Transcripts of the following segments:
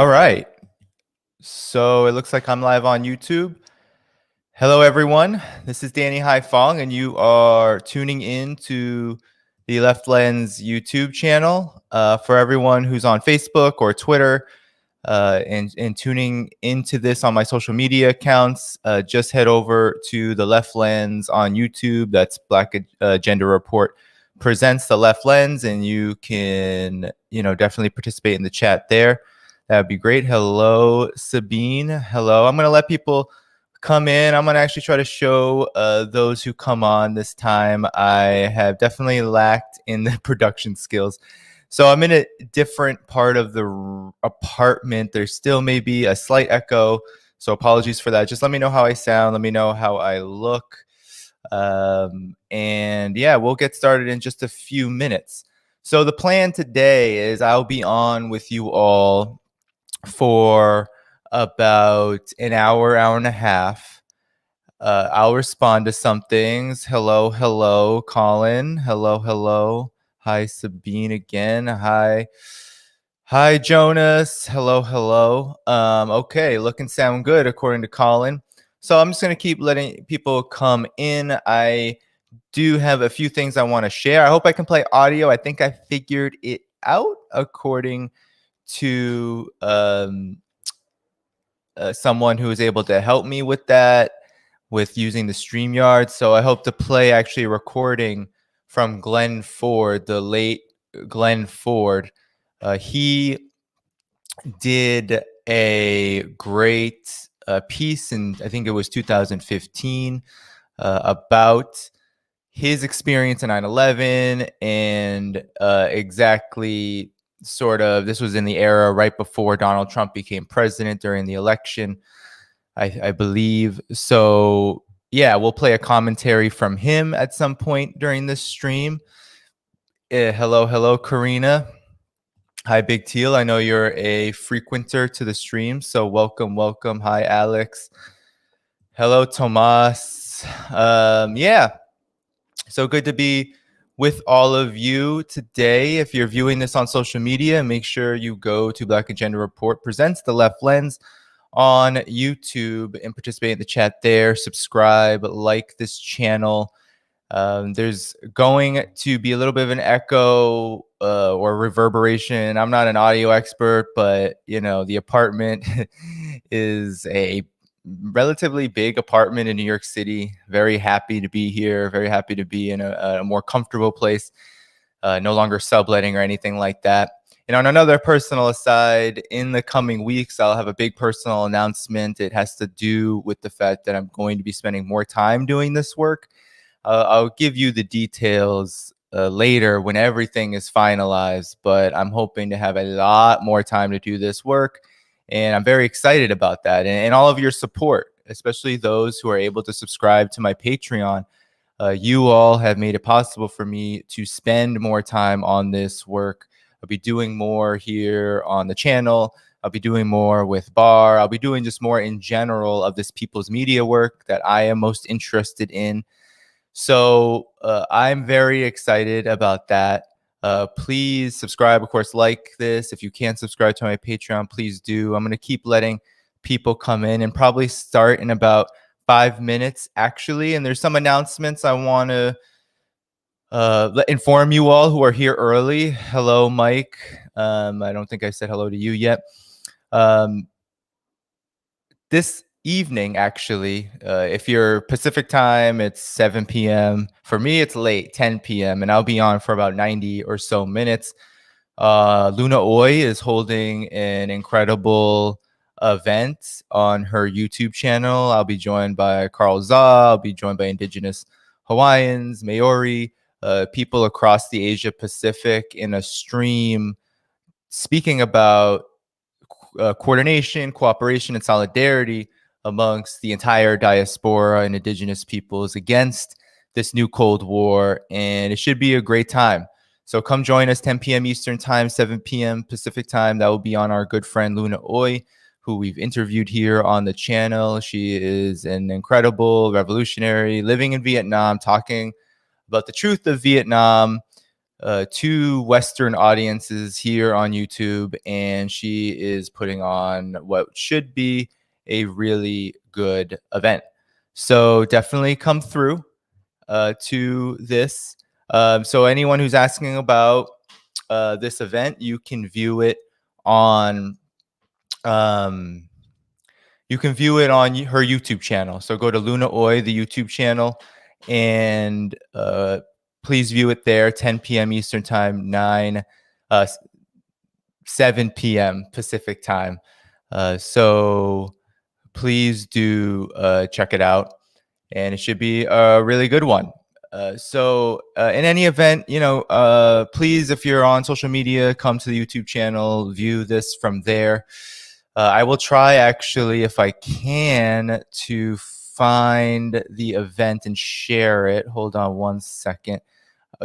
All right. So it looks like I'm live on YouTube. Hello, everyone. This is Danny Haiphong, and you are tuning in to the Left Lens YouTube channel. For everyone who's on Facebook or Twitter and tuning into this on my social media accounts, just head over to the Left Lens on YouTube. That's Black Agenda Report presents the Left Lens, and you can, definitely participate in the chat there. That would be great. Hello, Sabine. Hello. I'm going to let people come in. I'm going to actually try to show those who come on this time. I have definitely lacked in the production skills. So I'm in a different part of the apartment. There still may be a slight echo. So apologies for that. Just let me know how I sound. Let me know how I look. And yeah, we'll get started in just a few minutes. So the plan today is I'll be on with you all for about an hour and a half. I'll respond to some things. Hello, Colin. Hello. Hi, Sabine again. Hi, Jonas. Hello. Okay, look and sound good according to Colin. So I'm just going to keep letting people come in. I do have a few things I want to share. I hope I can play audio. I think I figured it out according to someone who was able to help me with that, with using the StreamYard. So I hope to play actually a recording from Glen Ford, the late Glen Ford. He did a great piece in, I think it was 2015, about his experience in 9/11 and exactly sort of, this was in the era right before Donald Trump became president during the election, I believe. So yeah, we'll play a commentary from him at some point during this stream. Hello, Karina. Hi, Big Teal. I know you're a frequenter to the stream, so welcome. Hi, Alex. Hello, Tomas. Yeah, so good to be with all of you today. If you're viewing this on social media, make sure you go to Black Agenda Report Presents The Left Lens on YouTube and participate in the chat there. Subscribe, like this channel. There's going to be a little bit of an echo or reverberation. I'm not an audio expert, but the apartment is a relatively big apartment in New York City. Very happy to be here. Very happy to be in a more comfortable place. No longer subletting or anything like that. And on another personal aside, in the coming weeks, I'll have a big personal announcement. It has to do with the fact that I'm going to be spending more time doing this work. I'll give you the details later when everything is finalized, but I'm hoping to have a lot more time to do this work. And I'm very excited about that. And all of your support, especially those who are able to subscribe to my Patreon. You all have made it possible for me to spend more time on this work. I'll be doing more here on the channel. I'll be doing more with Bar. I'll be doing just more in general of this people's media work that I am most interested in. So I'm very excited about that. Please subscribe, of course, like this. If you can't subscribe to my Patreon, please do. I'm going to keep letting people come in and probably start in about 5 minutes, actually. And there's some announcements I want to inform you all who are here early. Hello, Mike. I don't think I said hello to you yet. This evening, actually, if you're Pacific time, it's 7 p.m. For me, it's late, 10 p.m., and I'll be on for about 90 or so minutes. Luna Oy is holding an incredible event on her YouTube channel. I'll be joined by Carl Zah. I'll be joined by Indigenous Hawaiians, Maori, people across the Asia Pacific in a stream speaking about coordination, cooperation, and solidarity amongst the entire diaspora and indigenous peoples against this new Cold War. And it should be a great time. So come join us 10 p.m. Eastern time, 7 p.m. Pacific time. That will be on our good friend Luna Oy, who we've interviewed here on the channel. She is an incredible revolutionary living in Vietnam, talking about the truth of Vietnam, two Western audiences here on YouTube, and she is putting on what should be a really good event. So definitely come through to this. So anyone who's asking about this event, you can view it on um, her YouTube channel. So go to Luna Oy, the YouTube channel, and please view it there. 10 p.m. Eastern Time, 7 p.m. Pacific Time. So please do check it out, and it should be a really good one. In any event, please, if you're on social media, come to the YouTube channel, view this from there. I will try, actually, if I can, to find the event and share it. Hold on one second.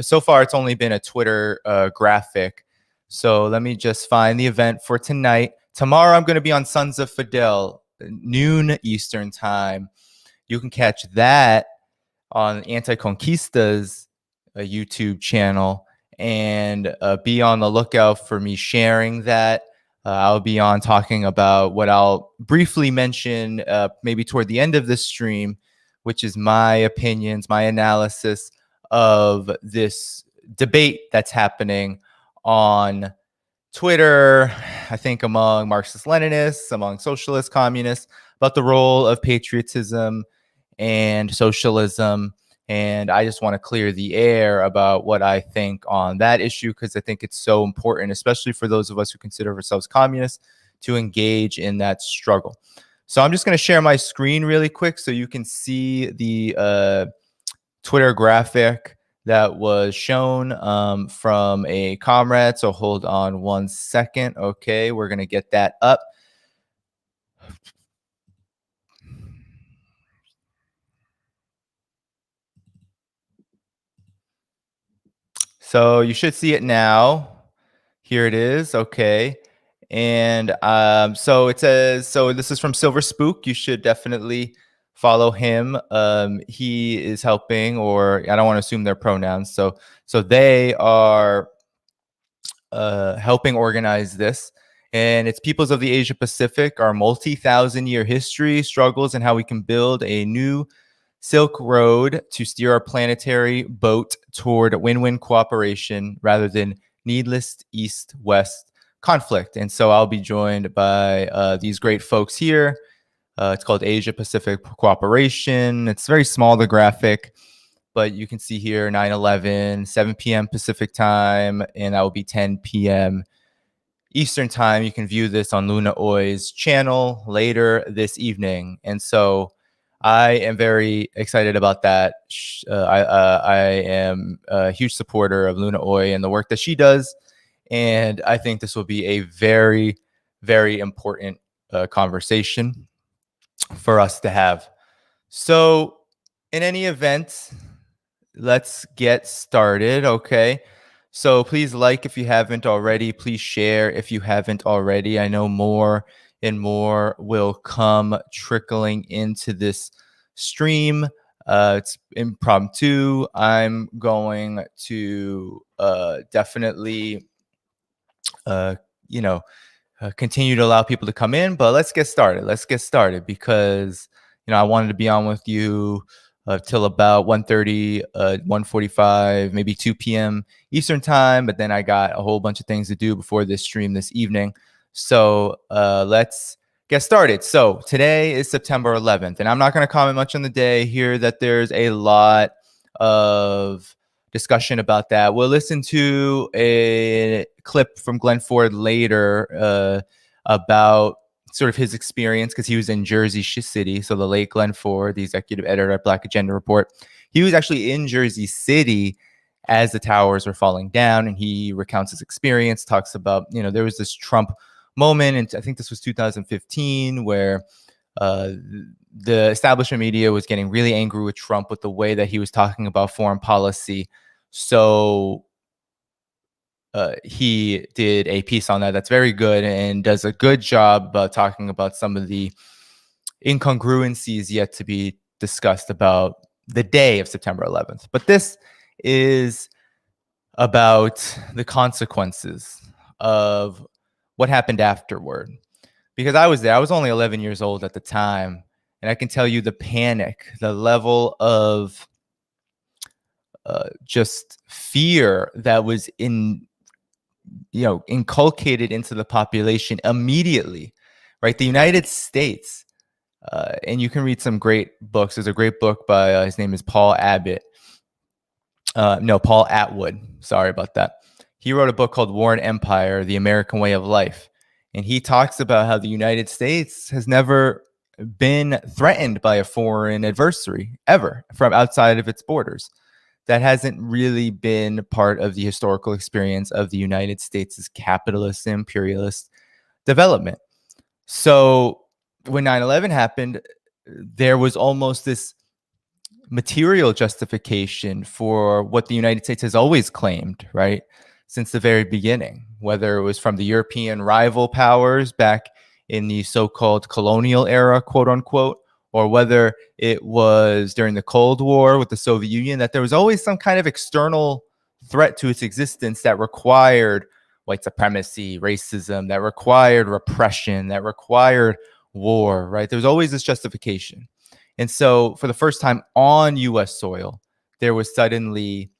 So far, it's only been a Twitter graphic. So let me just find the event for tonight. Tomorrow, I'm going to be on Sons of Fidel, noon Eastern Time. You can catch that on Anti-Conquista's YouTube channel, and be on the lookout for me sharing that. I'll be on talking about what I'll briefly mention maybe toward the end of this stream, which is my opinions, my analysis of this debate that's happening on Twitter, I think among Marxist-Leninists, among socialist communists, about the role of patriotism and socialism. And I just want to clear the air about what I think on that issue, because I think it's so important, especially for those of us who consider ourselves communists, to engage in that struggle. So I'm just going to share my screen really quick so you can see the Twitter graphic that was shown from a comrade. So hold on one second. Okay, we're going to get that up. So you should see it now. Here it is. Okay. And so it says, so this is from Silver Spook. You should definitely follow him. He is helping, or I don't want to assume their pronouns. So they are helping organize this. And it's Peoples of the Asia Pacific, our multi-thousand-year history, struggles, and how we can build a new Silk Road to steer our planetary boat toward win-win cooperation rather than needless East-West conflict. And so I'll be joined by these great folks here. It's called Asia Pacific Cooperation. It's very small, the graphic, but you can see here 9/11, 7 p.m. Pacific time, and that will be 10 p.m. Eastern time. You can view this on Luna Oy's channel later this evening. And so I am very excited about that. I am a huge supporter of Luna Oy and the work that she does. And I think this will be a very, very important conversation for us to have. So in any event, let's get started. Okay. So please like if you haven't already. Please share if you haven't already. I know more and more will come trickling into this stream. It's impromptu. I'm going to definitely, you know, continue to allow people to come in, but let's get started. Let's get started because, I wanted to be on with you till about 1:30, 1:45, maybe 2 p.m. Eastern time, but then I got a whole bunch of things to do before this stream this evening. So let's get started. So today is September 11th, and I'm not going to comment much on the day here that there's a lot of discussion about that. We'll listen to a clip from Glen Ford later about sort of his experience, because he was in Jersey City. So the late Glen Ford, the executive editor at Black Agenda Report, he was actually in Jersey City as the towers were falling down, and he recounts his experience, talks about, there was this Trump moment, and I think this was 2015, where the establishment media was getting really angry with Trump with the way that he was talking about foreign policy. So he did a piece on that that's very good and does a good job talking about some of the incongruencies yet to be discussed about the day of September 11th. But this is about the consequences of what happened afterward. Because I was there. I was only 11 years old at the time. And I can tell you the panic, the level of just fear that was inculcated into the population immediately, right? The United States, and you can read some great books. There's a great book by, his name is Paul Abbott. No, Paul Atwood. Sorry about that. He wrote a book called War and Empire, The American Way of Life. And he talks about how the United States has never been threatened by a foreign adversary ever from outside of its borders. That hasn't really been part of the historical experience of the United States' capitalist imperialist development. So when 9/11 happened, there was almost this material justification for what the United States has always claimed, right? Since the very beginning, whether it was from the European rival powers back in the so-called colonial era, quote unquote, or whether it was during the Cold War with the Soviet Union, that there was always some kind of external threat to its existence that required white supremacy, racism, that required repression, that required war, right? There was always this justification. And so for the first time on US soil, there was suddenly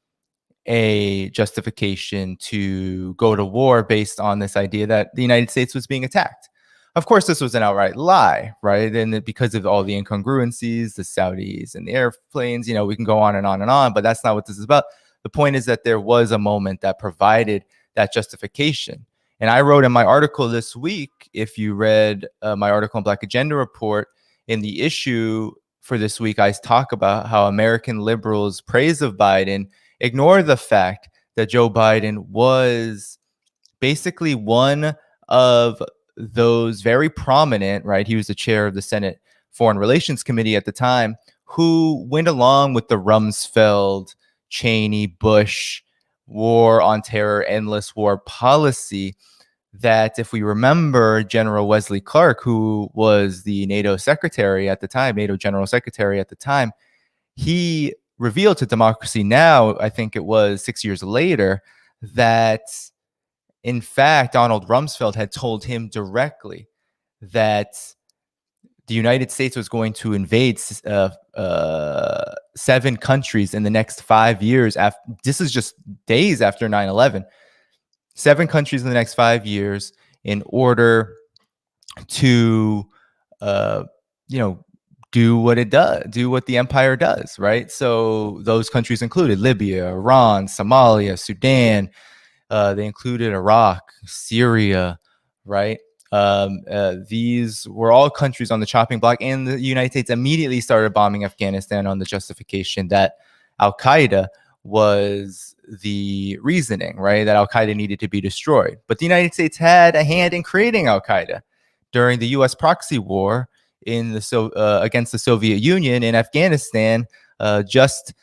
a justification to go to war based on this idea that the United States was being attacked. Of course, this was an outright lie, right? And because of all the incongruencies, the Saudis and the airplanes, we can go on and on and on, but that's not what this is about. The point is that there was a moment that provided that justification. And I wrote in my article this week, if you read my article in Black Agenda Report, in the issue for this week, I talk about how American liberals' praise of Biden ignore the fact that Joe Biden was basically one of those very prominent, right? He was the chair of the Senate Foreign Relations Committee at the time, who went along with the Rumsfeld, Cheney, Bush war on terror, endless war policy. That if we remember General Wesley Clark, who was the NATO secretary at the time, NATO general secretary at the time, he revealed to Democracy Now!, I think it was 6 years later, that in fact, Donald Rumsfeld had told him directly that the United States was going to invade 7 countries in the next 5 years. This is just days after 9/11. 7 countries in the next 5 years in order to, do what it does, do what the empire does, right? So those countries included Libya, Iran, Somalia, Sudan. They included Iraq, Syria, right? These were all countries on the chopping block, and the United States immediately started bombing Afghanistan on the justification that Al-Qaeda was the reasoning, right? That Al-Qaeda needed to be destroyed. But the United States had a hand in creating Al-Qaeda during the U.S. proxy war against the Soviet Union in Afghanistan, just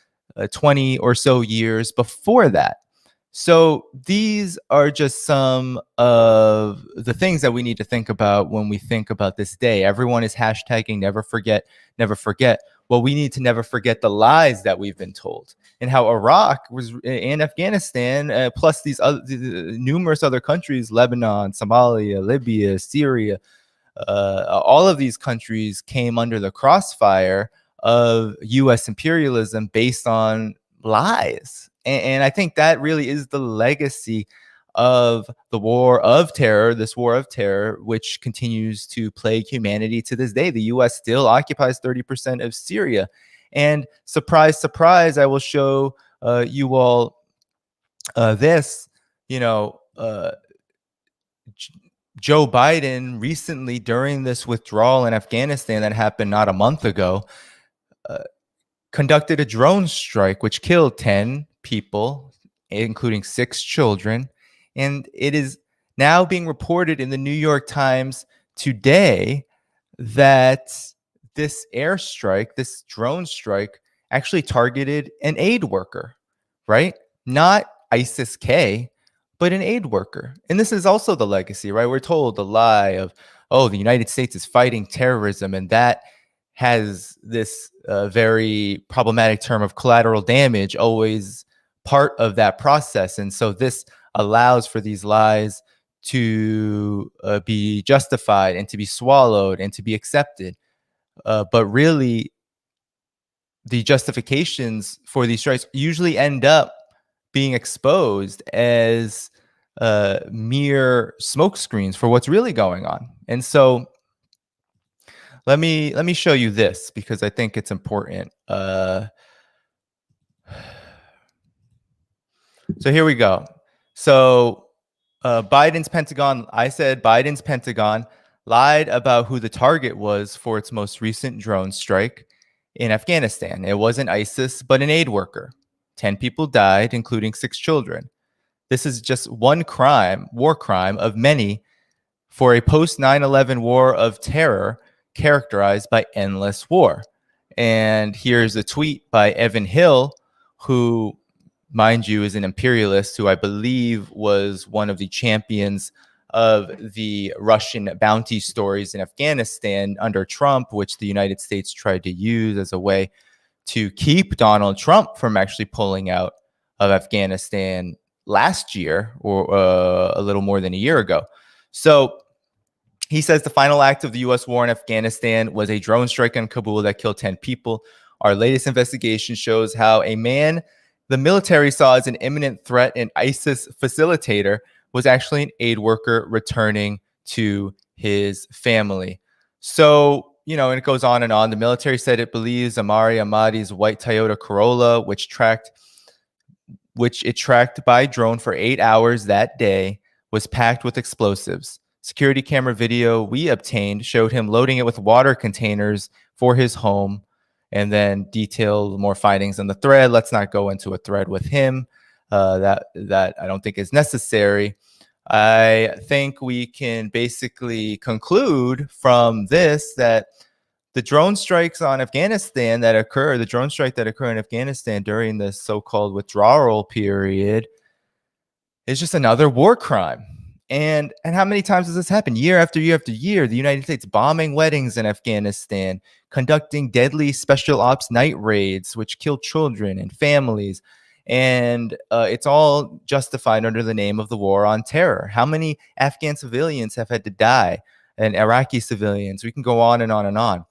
20 or so years before that. So these are just some of the things that we need to think about when we think about this day. Everyone is hashtagging never forget, never forget. Well, we need to never forget the lies that we've been told and how Iraq was and Afghanistan, plus these other numerous other countries, Lebanon, Somalia, Libya, Syria, all of these countries came under the crossfire of U.S. imperialism based on lies. And I think that really is the legacy of the war of terror, this war of terror, which continues to plague humanity to this day. The U.S. still occupies 30% of Syria. And surprise, surprise, I will show you all this, Joe Biden recently, during this withdrawal in Afghanistan that happened not a month ago, conducted a drone strike, which killed 10 people, including 6 children. And it is now being reported in the New York Times today that this airstrike, this drone strike, actually targeted an aid worker, right? Not ISIS-K, but an aid worker. And this is also the legacy, right? We're told the lie of, oh, the United States is fighting terrorism, and that has this very problematic term of collateral damage always part of that process. And so this allows for these lies to be justified and to be swallowed and to be accepted. But really, the justifications for these strikes usually end up being exposed as mere smokescreens for what's really going on. And so let me show you this because I think it's important. So here we go. So Biden's Pentagon, I said Biden's Pentagon lied about who the target was for its most recent drone strike in Afghanistan. It wasn't ISIS, but an aid worker. 10 people died, including 6 children. This is just one crime, war crime of many for a post 9/11 war of terror characterized by endless war. And here's a tweet by Evan Hill, who, mind you, is an imperialist who I believe was one of the champions of the Russian bounty stories in Afghanistan under Trump, which the United States tried to use as a way to keep Donald Trump from actually pulling out of Afghanistan last year, or a little more than a year ago. So he says the final act of the U.S. war in Afghanistan was a drone strike on Kabul that killed 10 people. Our latest investigation shows how a man the military saw as an imminent threat, an ISIS facilitator, was actually an aid worker returning to his family. So, and it goes on and on. The military said it believes Amari Ahmadi's white Toyota Corolla, which it tracked by drone for 8 hours that day, was packed with explosives. Security camera video we obtained showed him loading it with water containers for his home, and then detail more findings in the thread. Let's not go into a thread with him. That I don't think is necessary. I think we can basically conclude from this that the drone strikes on Afghanistan that occur, the drone strike that occurred in Afghanistan during the so-called withdrawal period, is just another war crime. And how many times does this happen? Year after year after year, the United States bombing weddings in Afghanistan, conducting deadly special ops night raids, which kill children and families. And it's all justified under the name of the war on terror. How many Afghan civilians have had to die, and Iraqi civilians? We can go on and on and on.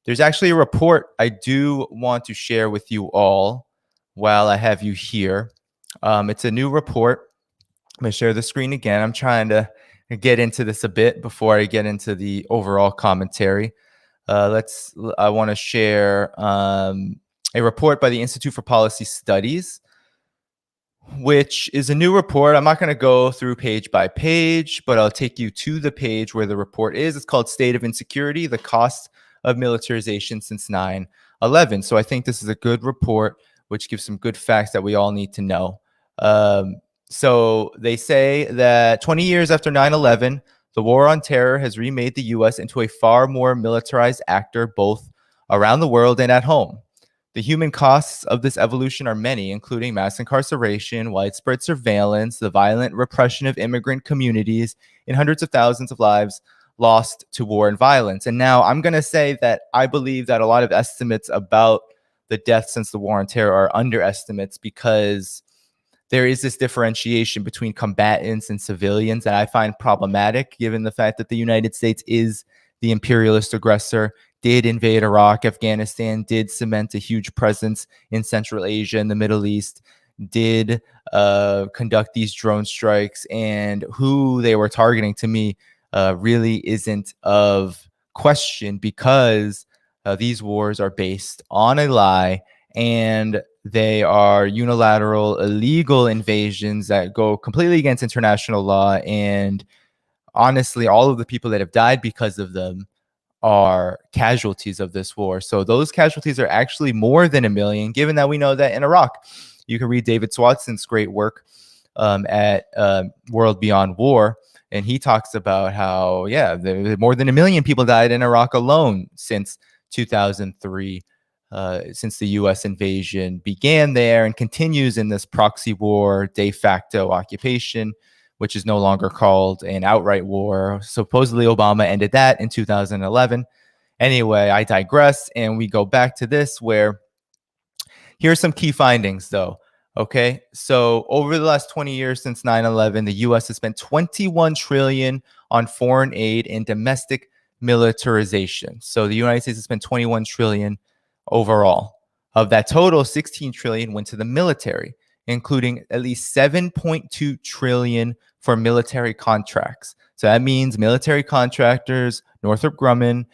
There's actually a report I do want to share with you all while I have you here. It's a new report. I'm going to share the screen again. I'm trying to get into this a bit before I get into the overall commentary. I want to share a report by the Institute for Policy Studies, which is a new report. I'm not going to go through page by page, but I'll take you to the page where the report is. It's called State of Insecurity, the Cost of Militarization Since 9/11. So I think this is a good report, which gives some good facts that we all need to know. So they say that 20 years after 9/11, the war on terror has remade the U.S. into a far more militarized actor, both around the world and at home. The human costs of this evolution are many, including mass incarceration, widespread surveillance, the violent repression of immigrant communities, and hundreds of thousands of lives lost to war and violence. And now I'm going to say that I believe that a lot of estimates about the deaths since the war on terror are underestimates, because there is this differentiation between combatants and civilians that I find problematic, given the fact that the United States is the imperialist aggressor, did invade Iraq, Afghanistan, did cement a huge presence in Central Asia and the Middle East, did conduct these drone strikes, and who they were targeting, to me, really isn't of question, because these wars are based on a lie, and they are unilateral, illegal invasions that go completely against international law. And honestly, all of the people that have died because of them are casualties of this war. So those casualties are actually more than 1 million, given that we know that in Iraq, you can read David Swatson's great work at World Beyond War, and he talks about how, more than 1 million people died in Iraq alone since 2003. Since the U.S. invasion began there and continues in this proxy war, de facto occupation, which is no longer called an outright war. Supposedly Obama ended that in 2011. Anyway, I digress, and we go back to this, where here's some key findings, though. Okay, so over the last 20 years since 9/11, the US has spent 21 trillion on foreign aid and domestic militarization. So the United States has spent 21 trillion overall. Of that total, 16 trillion went to the military, including at least 7.2 trillion for military contracts. So that means military contractors, Northrop Grumman,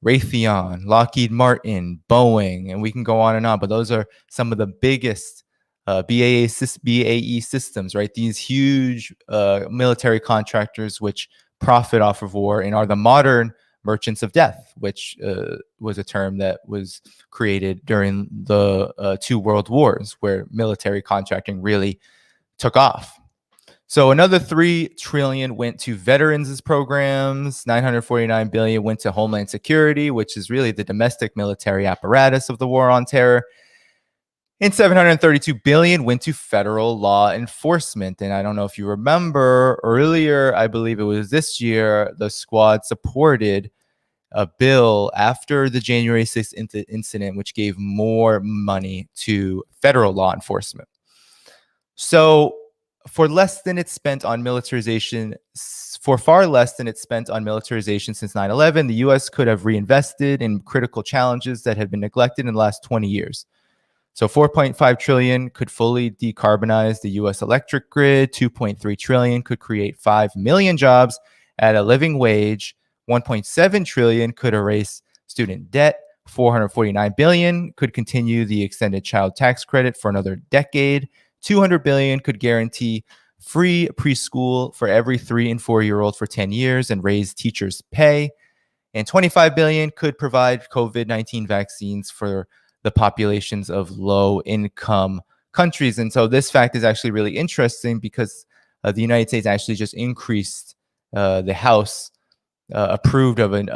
Raytheon, Lockheed Martin, Boeing, and we can go on and on. But those are some of the biggest BAE systems, right? These huge military contractors which profit off of war and are the modern merchants of death, which was a term that was created during the two world wars, where military contracting really took off. So another 3 trillion went to veterans programs, 949 billion went to Homeland Security, which is really the domestic military apparatus of the war on terror. And 732 billion went to federal law enforcement. And I don't know if you remember earlier, I believe it was this year, the squad supported a bill after the January 6th incident, which gave more money to federal law enforcement. So for less than it's spent on militarization, for far less than it's spent on militarization since 9/11, the US could have reinvested in critical challenges that have been neglected in the last 20 years. So 4.5 trillion could fully decarbonize the US electric grid, 2.3 trillion could create 5 million jobs at a living wage, 1.7 trillion could erase student debt, 449 billion could continue the extended child tax credit for another decade, 200 billion could guarantee free preschool for every 3 and 4-year-old for 10 years and raise teachers' pay, and 25 billion could provide COVID-19 vaccines for the populations of low-income countries. And so this fact is actually really interesting because the United States actually just increased the House approved of an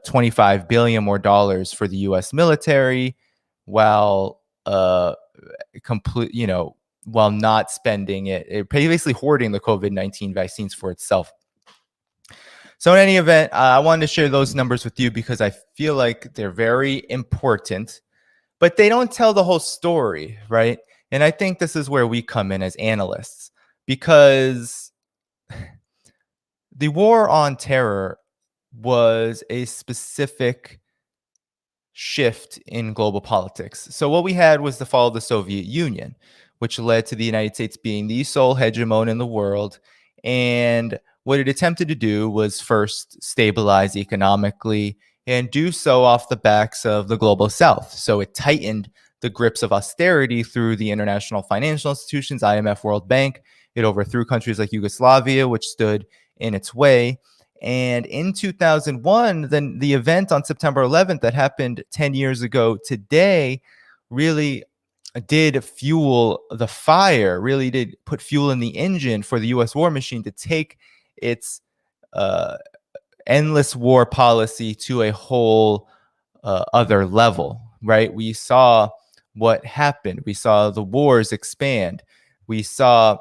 25 billion more dollars for the U.S. military, while while not spending it basically hoarding the COVID-19 vaccines for itself. So in any event, I wanted to share those numbers with you because I feel like they're very important, but they don't tell the whole story, right? And I think this is where we come in as analysts, because the war on terror was a specific shift in global politics. So what we had was the fall of the Soviet Union, which led to the United States being the sole hegemon in the world. And what it attempted to do was first stabilize economically and do so off the backs of the global South. So it tightened the grips of austerity through the international financial institutions, IMF, World Bank. It overthrew countries like Yugoslavia, which stood in its way. And in 2001, then the event on September 11th that happened 10 years ago today really did fuel the fire, really did put fuel in the engine for the US war machine to take its endless war policy to a whole other level, right? We saw what happened. We saw the wars expand. We saw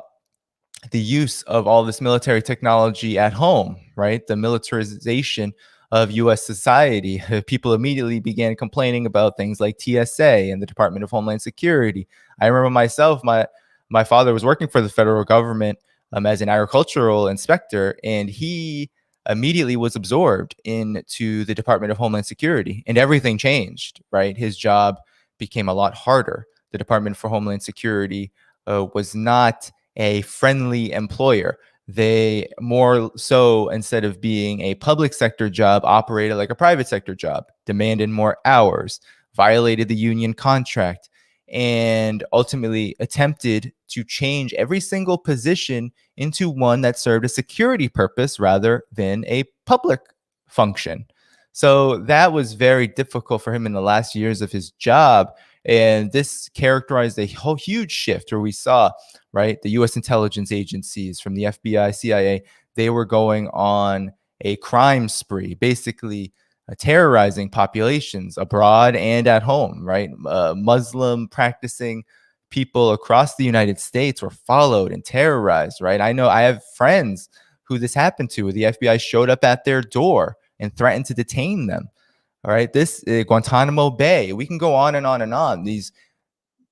the use of all this military technology at home, right? The militarization of US society. People immediately began complaining about things like TSA and the Department of Homeland Security. I remember myself, my father was working for the federal government as an agricultural inspector, and he immediately was absorbed into the Department of Homeland Security, and everything changed, right? His job became a lot harder. The Department for Homeland Security was not a friendly employer. They more so, instead of being a public sector job, operated like a private sector job, demanded more hours, violated the union contract, and ultimately attempted to change every single position into one that served a security purpose rather than a public function. So that was very difficult for him in the last years of his job. And this characterized a whole huge shift where we saw, right, the US intelligence agencies from the FBI, CIA, they were going on a crime spree, basically terrorizing populations abroad and at home, right? Muslim practicing people across the United States were followed and terrorized, right? I know I have friends who this happened to, where the FBI showed up at their door and threatened to detain them. All right, this Guantanamo Bay. We can go on and on and on. These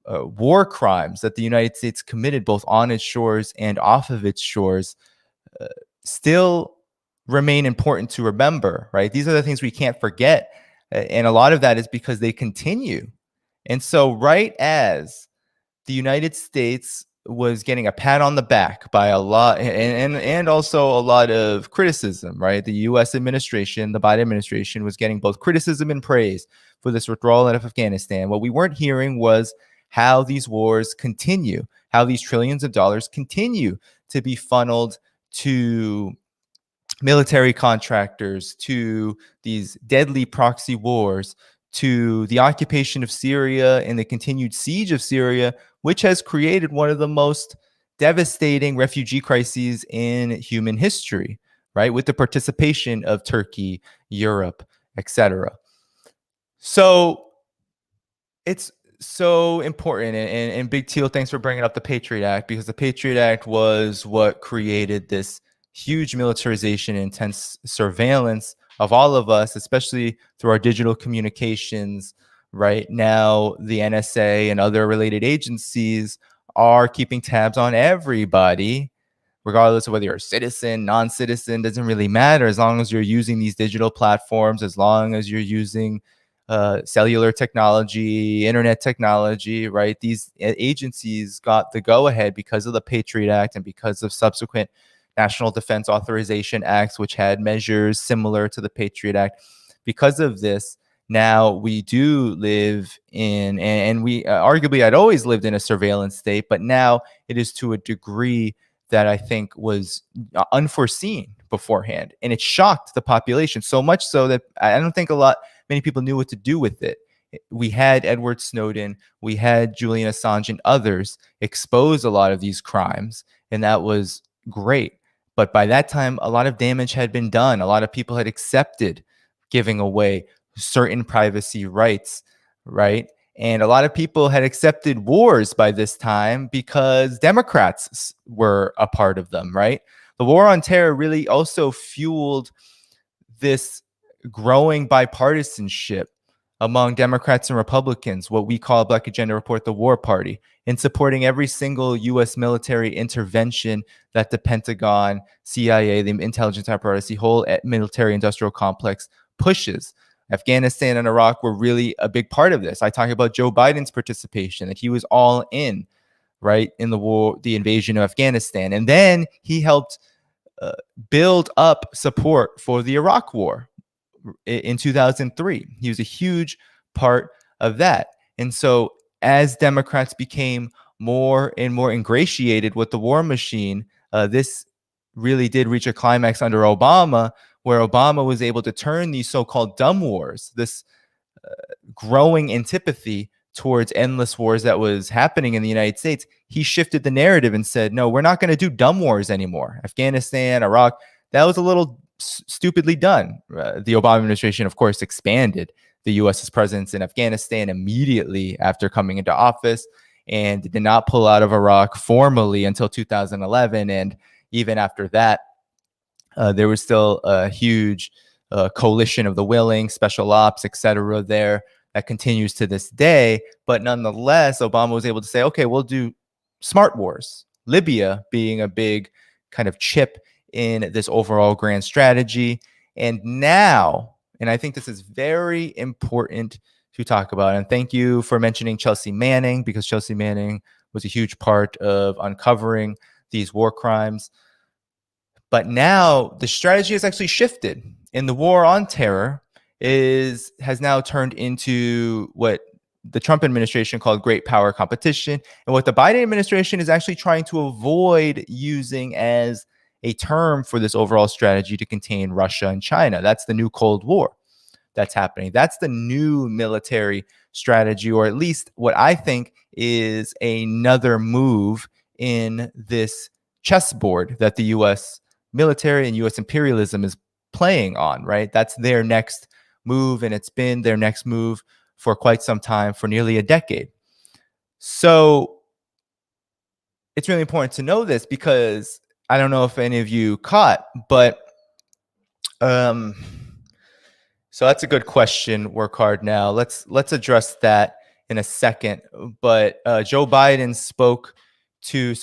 war crimes that the United States committed both on its shores and off of its shores still remain important to remember, right? These are the things we can't forget. And a lot of that is because they continue. And so, right as the United States was getting a pat on the back by a lot and also a lot of criticism, right? The US administration, the Biden administration was getting both criticism and praise for this withdrawal out of Afghanistan. What we weren't hearing was how these wars continue, how these trillions of dollars continue to be funneled to military contractors, to these deadly proxy wars, to the occupation of Syria and the continued siege of Syria, which has created one of the most devastating refugee crises in human history, right? With the participation of Turkey, Europe, etc. So it's so important. And Big Teal, thanks for bringing up the Patriot Act, because the Patriot Act was what created this huge militarization and intense surveillance of all of us, especially through our digital communications. Right now, the NSA and other related agencies are keeping tabs on everybody, regardless of whether you're a citizen, non-citizen, doesn't really matter, as long as you're using these digital platforms, as long as you're using cellular technology, internet technology, right? These agencies got the go-ahead because of the Patriot Act and because of subsequent National Defense Authorization Acts, which had measures similar to the Patriot Act. Because of this, now we do live in, and we arguably had always lived in a surveillance state, but now it is to a degree that I think was unforeseen beforehand. And it shocked the population so much so that I don't think many people knew what to do with it. We had Edward Snowden, we had Julian Assange and others expose a lot of these crimes, and that was great. But by that time, a lot of damage had been done. A lot of people had accepted giving away certain privacy rights, right? And a lot of people had accepted wars by this time because Democrats were a part of them, right? The war on terror really also fueled this growing bipartisanship among Democrats and Republicans, what we call Black Agenda Report, the War Party, in supporting every single U.S. military intervention that the Pentagon, CIA, the intelligence apparatus, the whole military industrial complex pushes. Afghanistan and Iraq were really a big part of this. I talk about Joe Biden's participation, that he was all in, right, in the war, the invasion of Afghanistan. And then he helped build up support for the Iraq War in 2003. He was a huge part of that. And so as Democrats became more and more ingratiated with the war machine, this really did reach a climax under Obama, where Obama was able to turn these so-called dumb wars, this growing antipathy towards endless wars that was happening in the United States. He shifted the narrative and said, no, we're not going to do dumb wars anymore. Afghanistan, Iraq, that was a little stupidly done. The Obama administration, of course, expanded the U.S.'s presence in Afghanistan immediately after coming into office, and did not pull out of Iraq formally until 2011. And even after that, there was still a huge coalition of the willing, special ops, etc. there that continues to this day. But nonetheless, Obama was able to say, okay, we'll do smart wars. Libya being a big kind of chip in this overall grand strategy. And now, and I think this is very important to talk about, and thank you for mentioning Chelsea Manning, because Chelsea Manning was a huge part of uncovering these war crimes. But now the strategy has actually shifted, and the war on terror has now turned into what the Trump administration called great power competition, and what the Biden administration is actually trying to avoid using as a term for this overall strategy to contain Russia and China. That's the new Cold War that's happening. That's the new military strategy, or at least what I think is another move in this chessboard that the U.S. military and U.S. imperialism is playing on, right? That's their next move, and it's been their next move for quite some time, for nearly a decade. So it's really important to know this, because I don't know if any of you caught, but so that's a good question. Work hard now. Let's address that. in a second. But Joe Biden spoke to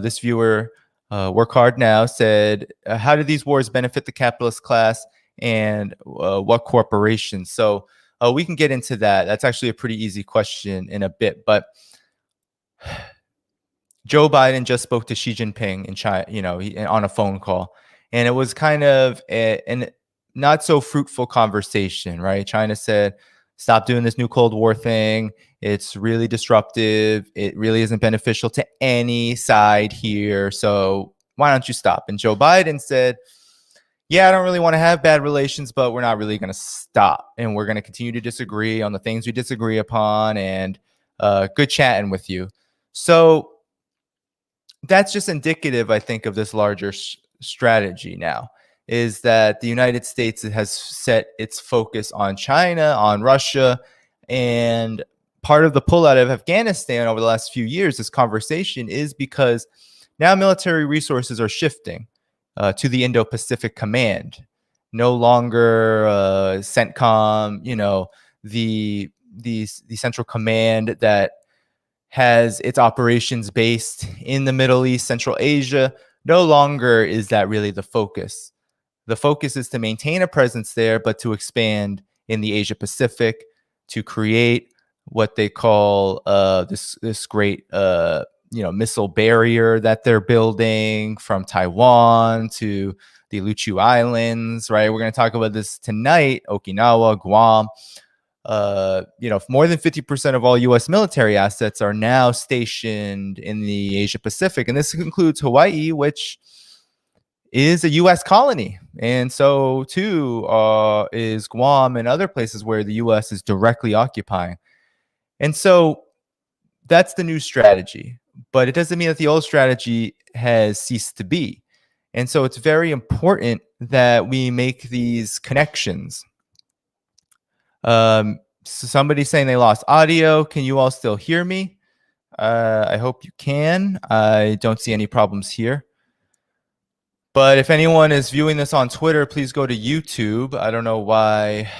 this viewer, Work Hard Now, said, how do these wars benefit the capitalist class and what corporations? So we can get into that. That's actually a pretty easy question in a bit. But Joe Biden just spoke to Xi Jinping in China, on a phone call, and it was kind of an not so fruitful conversation, right? China said, "Stop doing this new Cold War thing. It's really disruptive. It really isn't beneficial to any side here. So why don't you stop?" And Joe Biden said, "Yeah, I don't really want to have bad relations, but we're not really going to stop, and we're going to continue to disagree on the things we disagree upon, and good chatting with you." So that's just indicative, I think, of this larger strategy now, is that the United States has set its focus on China, on Russia, and part of the pullout of Afghanistan over the last few years, this conversation, is because now military resources are shifting to the Indo-Pacific Command. No longer CENTCOM, the central command that has its operations based in the Middle East, Central Asia. No longer is that really the focus. The focus is to maintain a presence there, but to expand in the Asia Pacific, to create what they call this great missile barrier that they're building from Taiwan to the Luchu Islands. Right, we're going to talk about this tonight. Okinawa, Guam. More than 50% of all U.S. military assets are now stationed in the Asia Pacific, and this includes Hawaii, which is a U.S. colony, and so too is Guam and other places where the U.S. is directly occupying. And so that's the new strategy, but it doesn't mean that the old strategy has ceased to be. And so it's very important that we make these connections. So somebody's saying they lost audio. Can you all still hear me? I hope you can. I don't see any problems here. But if anyone is viewing this on Twitter, please go to YouTube. I don't know why.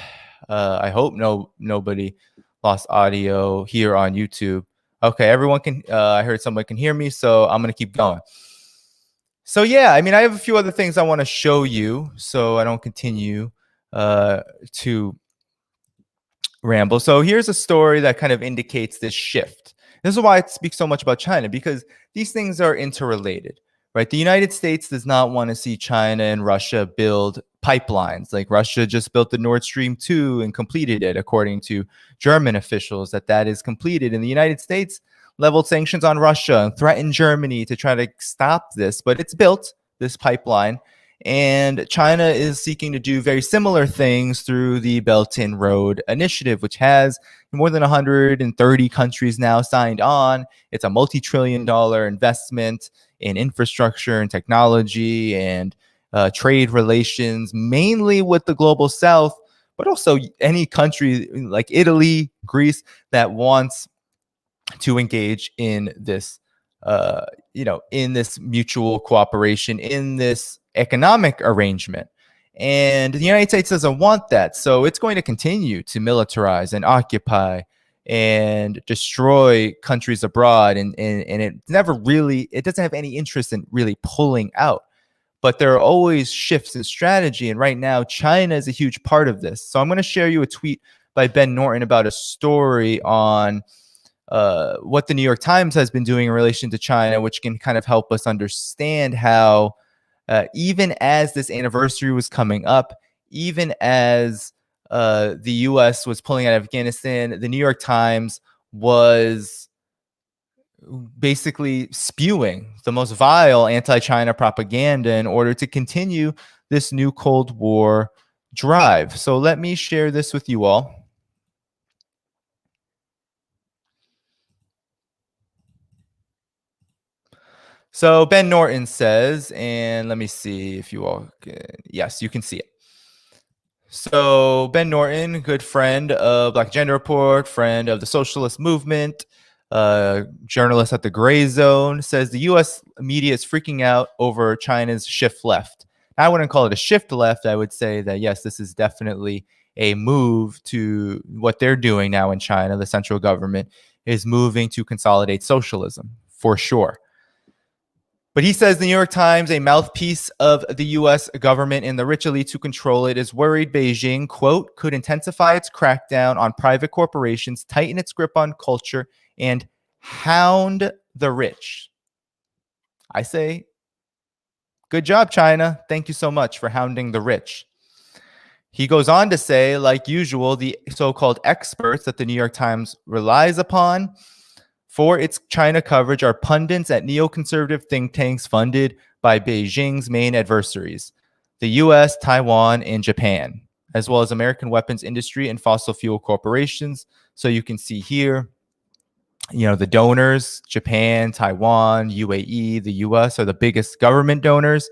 I hope nobody lost audio here on YouTube. Okay, everyone can. I heard somebody can hear me, so I'm going to keep going. So yeah, I have a few other things I want to show you, so I don't continue to ramble. So here's a story that kind of indicates this shift. This is why I speak so much about China, because these things are interrelated, right? The United States does not want to see China and Russia build pipelines. Like Russia just built the Nord Stream 2 and completed it, according to German officials, that is completed. And the United States leveled sanctions on Russia and threatened Germany to try to stop this, but it's built, this pipeline. And China is seeking to do very similar things through the Belt and Road Initiative, which has more than 130 countries now signed on. It's a multi-trillion-dollar investment in infrastructure and technology and trade relations, mainly with the global south, but also any country like Italy, Greece, that wants to engage in this, in this mutual cooperation, in this economic arrangement. And the United States doesn't want that. So it's going to continue to militarize and occupy and destroy countries abroad. And it doesn't have any interest in really pulling out. But there are always shifts in strategy. And right now, China is a huge part of this. So I'm going to share you a tweet by Ben Norton about a story on what the New York Times has been doing in relation to China, which can kind of help us understand how even as this anniversary was coming up, even as the U.S. was pulling out of Afghanistan, the New York Times was basically spewing the most vile anti-China propaganda in order to continue this new Cold War drive. So let me share this with you all. So Ben Norton says, and let me see if you all can, yes, you can see it. So Ben Norton, good friend of Black Agenda Report, friend of the socialist movement, journalist at the Gray Zone, says the U.S. media is freaking out over China's shift left. I wouldn't call it a shift left. I would say that, yes, this is definitely a move to what they're doing now in China. The central government is moving to consolidate socialism for sure. But he says the New York Times, a mouthpiece of the U.S. government and the rich elites who control it, is worried Beijing, quote, could intensify its crackdown on private corporations, tighten its grip on culture, and hound the rich. I say, good job, China. Thank you so much for hounding the rich. He goes on to say, like usual, the so-called experts that the New York Times relies upon for its China coverage are pundits at neoconservative think tanks funded by Beijing's main adversaries, the US, Taiwan, and Japan, as well as American weapons industry and fossil fuel corporations. So you can see here, the donors, Japan, Taiwan, UAE, the US are the biggest government donors.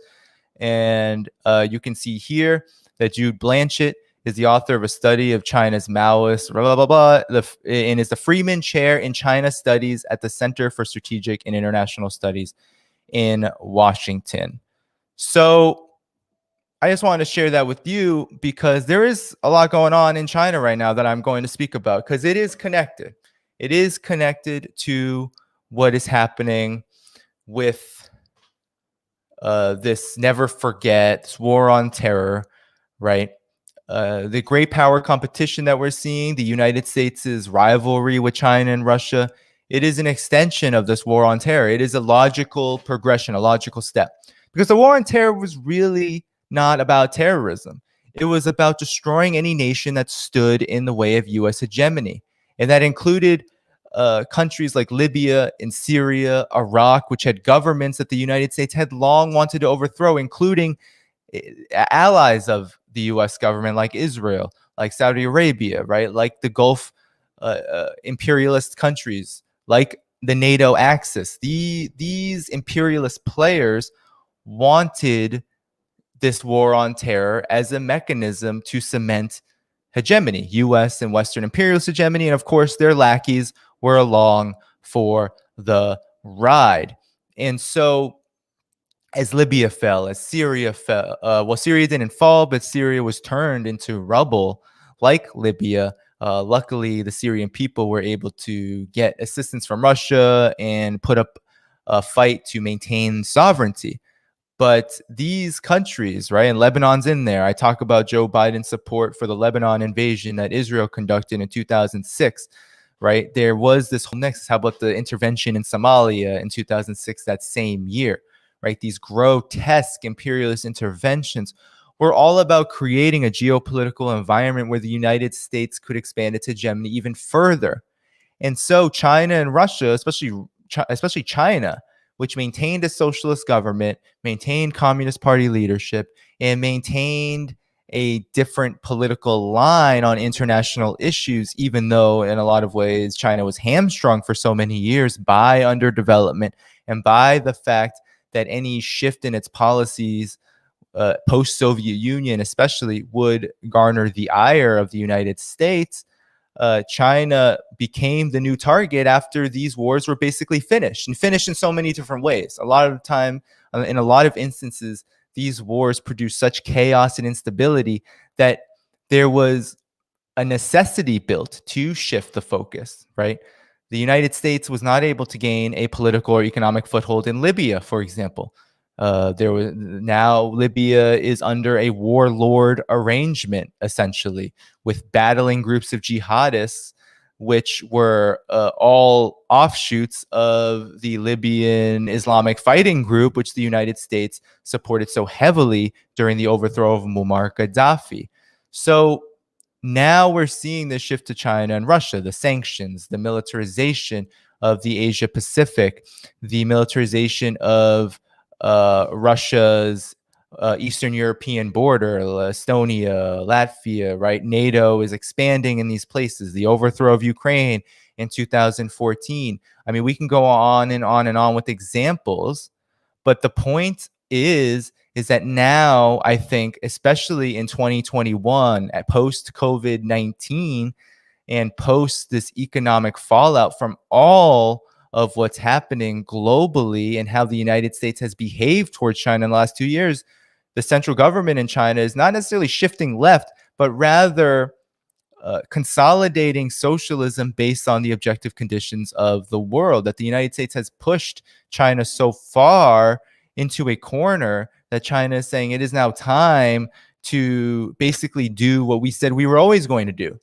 And you can see here that Jude Blanchett is the author of a study of China's Maoist, blah, blah, blah, and is the Freeman Chair in China Studies at the Center for Strategic and International Studies in Washington. So I just wanted to share that with you because there is a lot going on in China right now that I'm going to speak about because it is connected. It is connected to what is happening with this never forget, this war on terror, right? The great power competition that we're seeing, the United States' rivalry with China and Russia, it is an extension of this war on terror. It is a logical progression, a logical step. Because the war on terror was really not about terrorism. It was about destroying any nation that stood in the way of U.S. hegemony. And that included countries like Libya and Syria, Iraq, which had governments that the United States had long wanted to overthrow, including allies of the U.S. government like Israel, like Saudi Arabia, right? Like the Gulf imperialist countries, like the NATO axis. These imperialist players wanted this war on terror as a mechanism to cement hegemony, U.S. and Western imperialist hegemony. And of course, their lackeys were along for the ride. And so as Libya fell, as Syria fell, Syria didn't fall, but Syria was turned into rubble like Libya. Luckily, the Syrian people were able to get assistance from Russia and put up a fight to maintain sovereignty. But these countries, right, and Lebanon's in there. I talk about Joe Biden's support for the Lebanon invasion that Israel conducted in 2006, right? There was this whole nexus. How about the intervention in Somalia in 2006, that same year, right? These grotesque imperialist interventions were all about creating a geopolitical environment where the United States could expand its hegemony even further. And so China and Russia, especially China, which maintained a socialist government, maintained Communist Party leadership, and maintained a different political line on international issues, even though in a lot of ways China was hamstrung for so many years by underdevelopment and by the fact that any shift in its policies post-Soviet Union especially would garner the ire of the United States. China became the new target after these wars were basically finished, and finished in so many different ways. A lot of the time, in a lot of instances, these wars produced such chaos and instability that there was a necessity built to shift the focus, right? The United States was not able to gain a political or economic foothold in Libya, for example. Now Libya is under a warlord arrangement, essentially, with battling groups of jihadists, which were all offshoots of the Libyan Islamic Fighting Group, which the United States supported so heavily during the overthrow of Muammar Gaddafi. So now we're seeing this shift to China and Russia, the sanctions, the militarization of the Asia Pacific, the militarization of Russia's Eastern European border, Estonia, Latvia, right? NATO is expanding in these places. The overthrow of Ukraine in 2014. I mean, we can go on and on and on with examples, but the point is that now I think, especially in 2021, at post-COVID-19 and post this economic fallout from all of what's happening globally and how the United States has behaved towards China in the last 2 years, the central government in China is not necessarily shifting left, but rather consolidating socialism based on the objective conditions of the world. That the United States has pushed China so far into a corner that China is saying it is now time to basically do what we said we were always going to do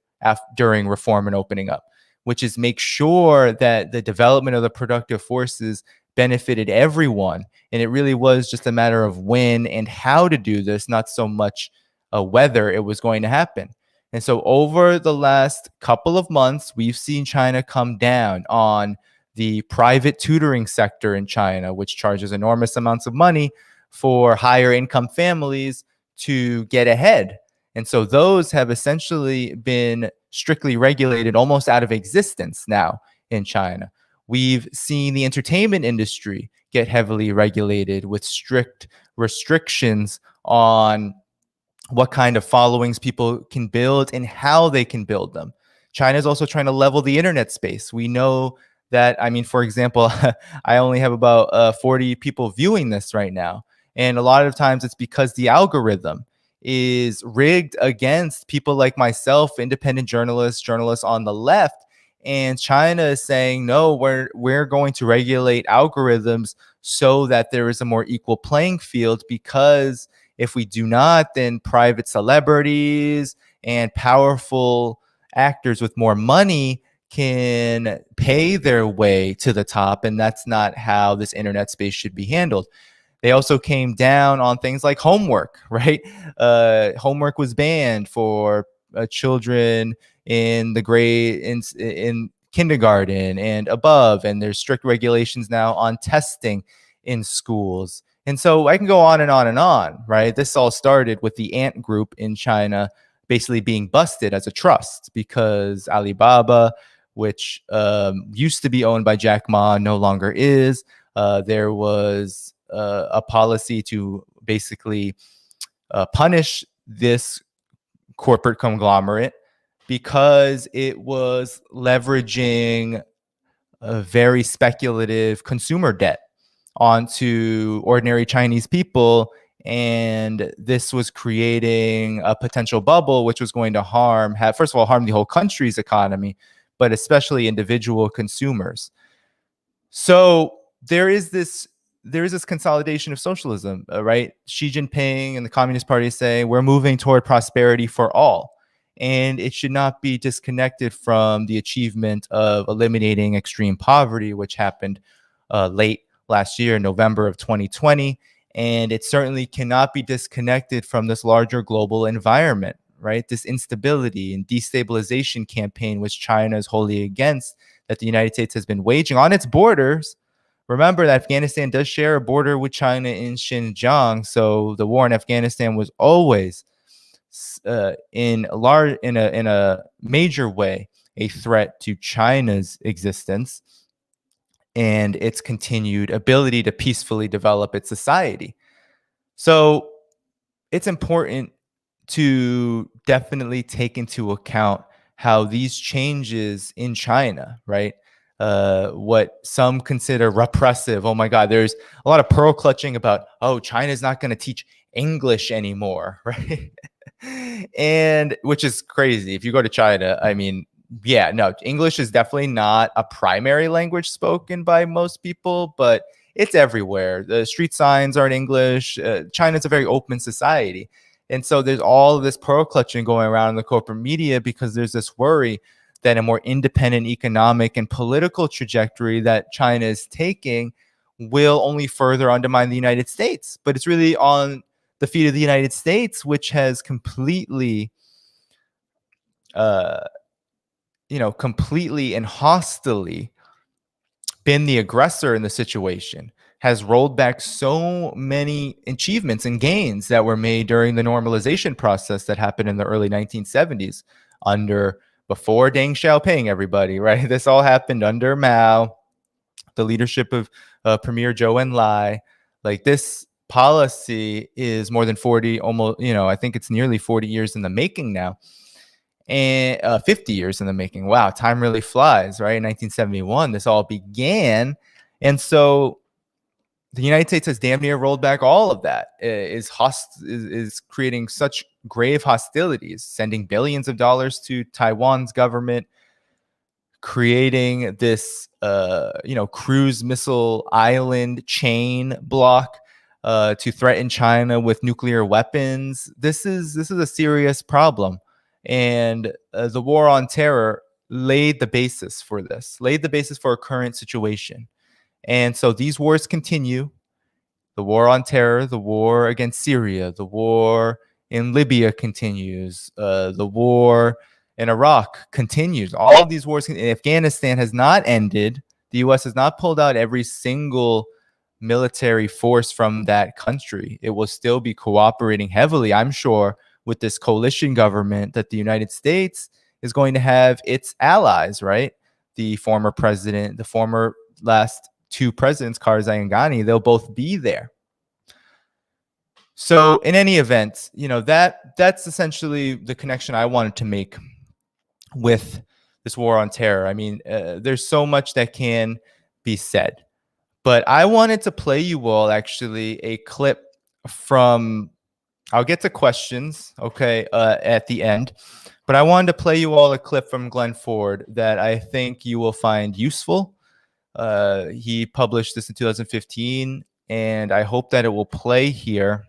during reform and opening up, which is make sure that the development of the productive forces benefited everyone. And it really was just a matter of when and how to do this, not so much whether it was going to happen. And so over the last couple of months, we've seen China come down on the private tutoring sector in China, which charges enormous amounts of money for higher income families to get ahead. And so those have essentially been strictly regulated, almost out of existence now in China. We've seen the entertainment industry get heavily regulated with strict restrictions on what kind of followings people can build and how they can build them. China is also trying to level the internet space. We know that, I mean, for example, I only have about 40 people viewing this right now. And a lot of times it's because the algorithm is rigged against people like myself, independent journalists, journalists on the left. And China is saying, no, we're going to regulate algorithms so that there is a more equal playing field, because if we do not, then private celebrities and powerful actors with more money can pay their way to the top. And that's not how this internet space should be handled. They also came down on things like homework, right? Homework was banned for children in the grade in kindergarten and above, and there's strict regulations now on testing in schools. And so I can go on and on and on, right? This all started with the Ant Group in China basically being busted as a trust because Alibaba, which used to be owned by Jack Ma, no longer is. There was a policy to basically punish this corporate conglomerate because it was leveraging a very speculative consumer debt onto ordinary Chinese people. And this was creating a potential bubble, which was going to first of all, harm the whole country's economy, but especially individual consumers. So there is this consolidation of socialism, right? Xi Jinping and the Communist Party say we're moving toward prosperity for all. And it should not be disconnected from the achievement of eliminating extreme poverty, which happened late last year, November of 2020. And it certainly cannot be disconnected from this larger global environment, right? This instability and destabilization campaign, which China is wholly against, that the United States has been waging on its borders. Remember that Afghanistan does share a border with China in Xinjiang. So the war in Afghanistan was always in a major way a threat to China's existence and its continued ability to peacefully develop its society. So it's important to definitely take into account how these changes in China, right? What some consider repressive. Oh my God, there's a lot of pearl clutching about, oh, China's not going to teach English anymore, right? And which is crazy. If you go to China, I mean, yeah, no, English is definitely not a primary language spoken by most people, but it's everywhere. The street signs are in English. China's a very open society. And so there's all of this pearl clutching going around in the corporate media because there's this worry that a more independent economic and political trajectory that China is taking will only further undermine the United States. But it's really on the feet of the United States, which has completely completely and hostilely been the aggressor in the situation, has rolled back so many achievements and gains that were made during the normalization process that happened in the early 1970s before Deng Xiaoping, everybody, right? This all happened under Mao, the leadership of Premier Zhou Enlai. Like, this policy is more than 40, almost, I think it's nearly 40 years in the making now. And 50 years in the making. Wow, time really flies, right? In 1971, this all began. And so the United States has damn near rolled back all of that, is creating such grave hostilities, sending billions of dollars to Taiwan's government, creating this cruise missile island chain block to threaten China with nuclear weapons. This is a serious problem, and the war on terror laid the basis for this, laid the basis for a current situation. And so these wars continue. The war on terror, the war against Syria, the war in Libya continues, the war in Iraq continues. All of these wars in Afghanistan has not ended. The U.S. has not pulled out every single military force from that country. It will still be cooperating heavily, I'm sure, with this coalition government that the United States is going to have its allies, right? The former president, the former last two presidents, Karzai and Ghani, they'll both be there. So in any event, that's essentially the connection I wanted to make with this war on terror. I mean, there's so much that can be said, but I wanted to play you all actually a clip from, I'll get to questions, okay, at the end, but I wanted to play you all a clip from Glen Ford that I think you will find useful. He published this in 2015, and I hope that it will play here.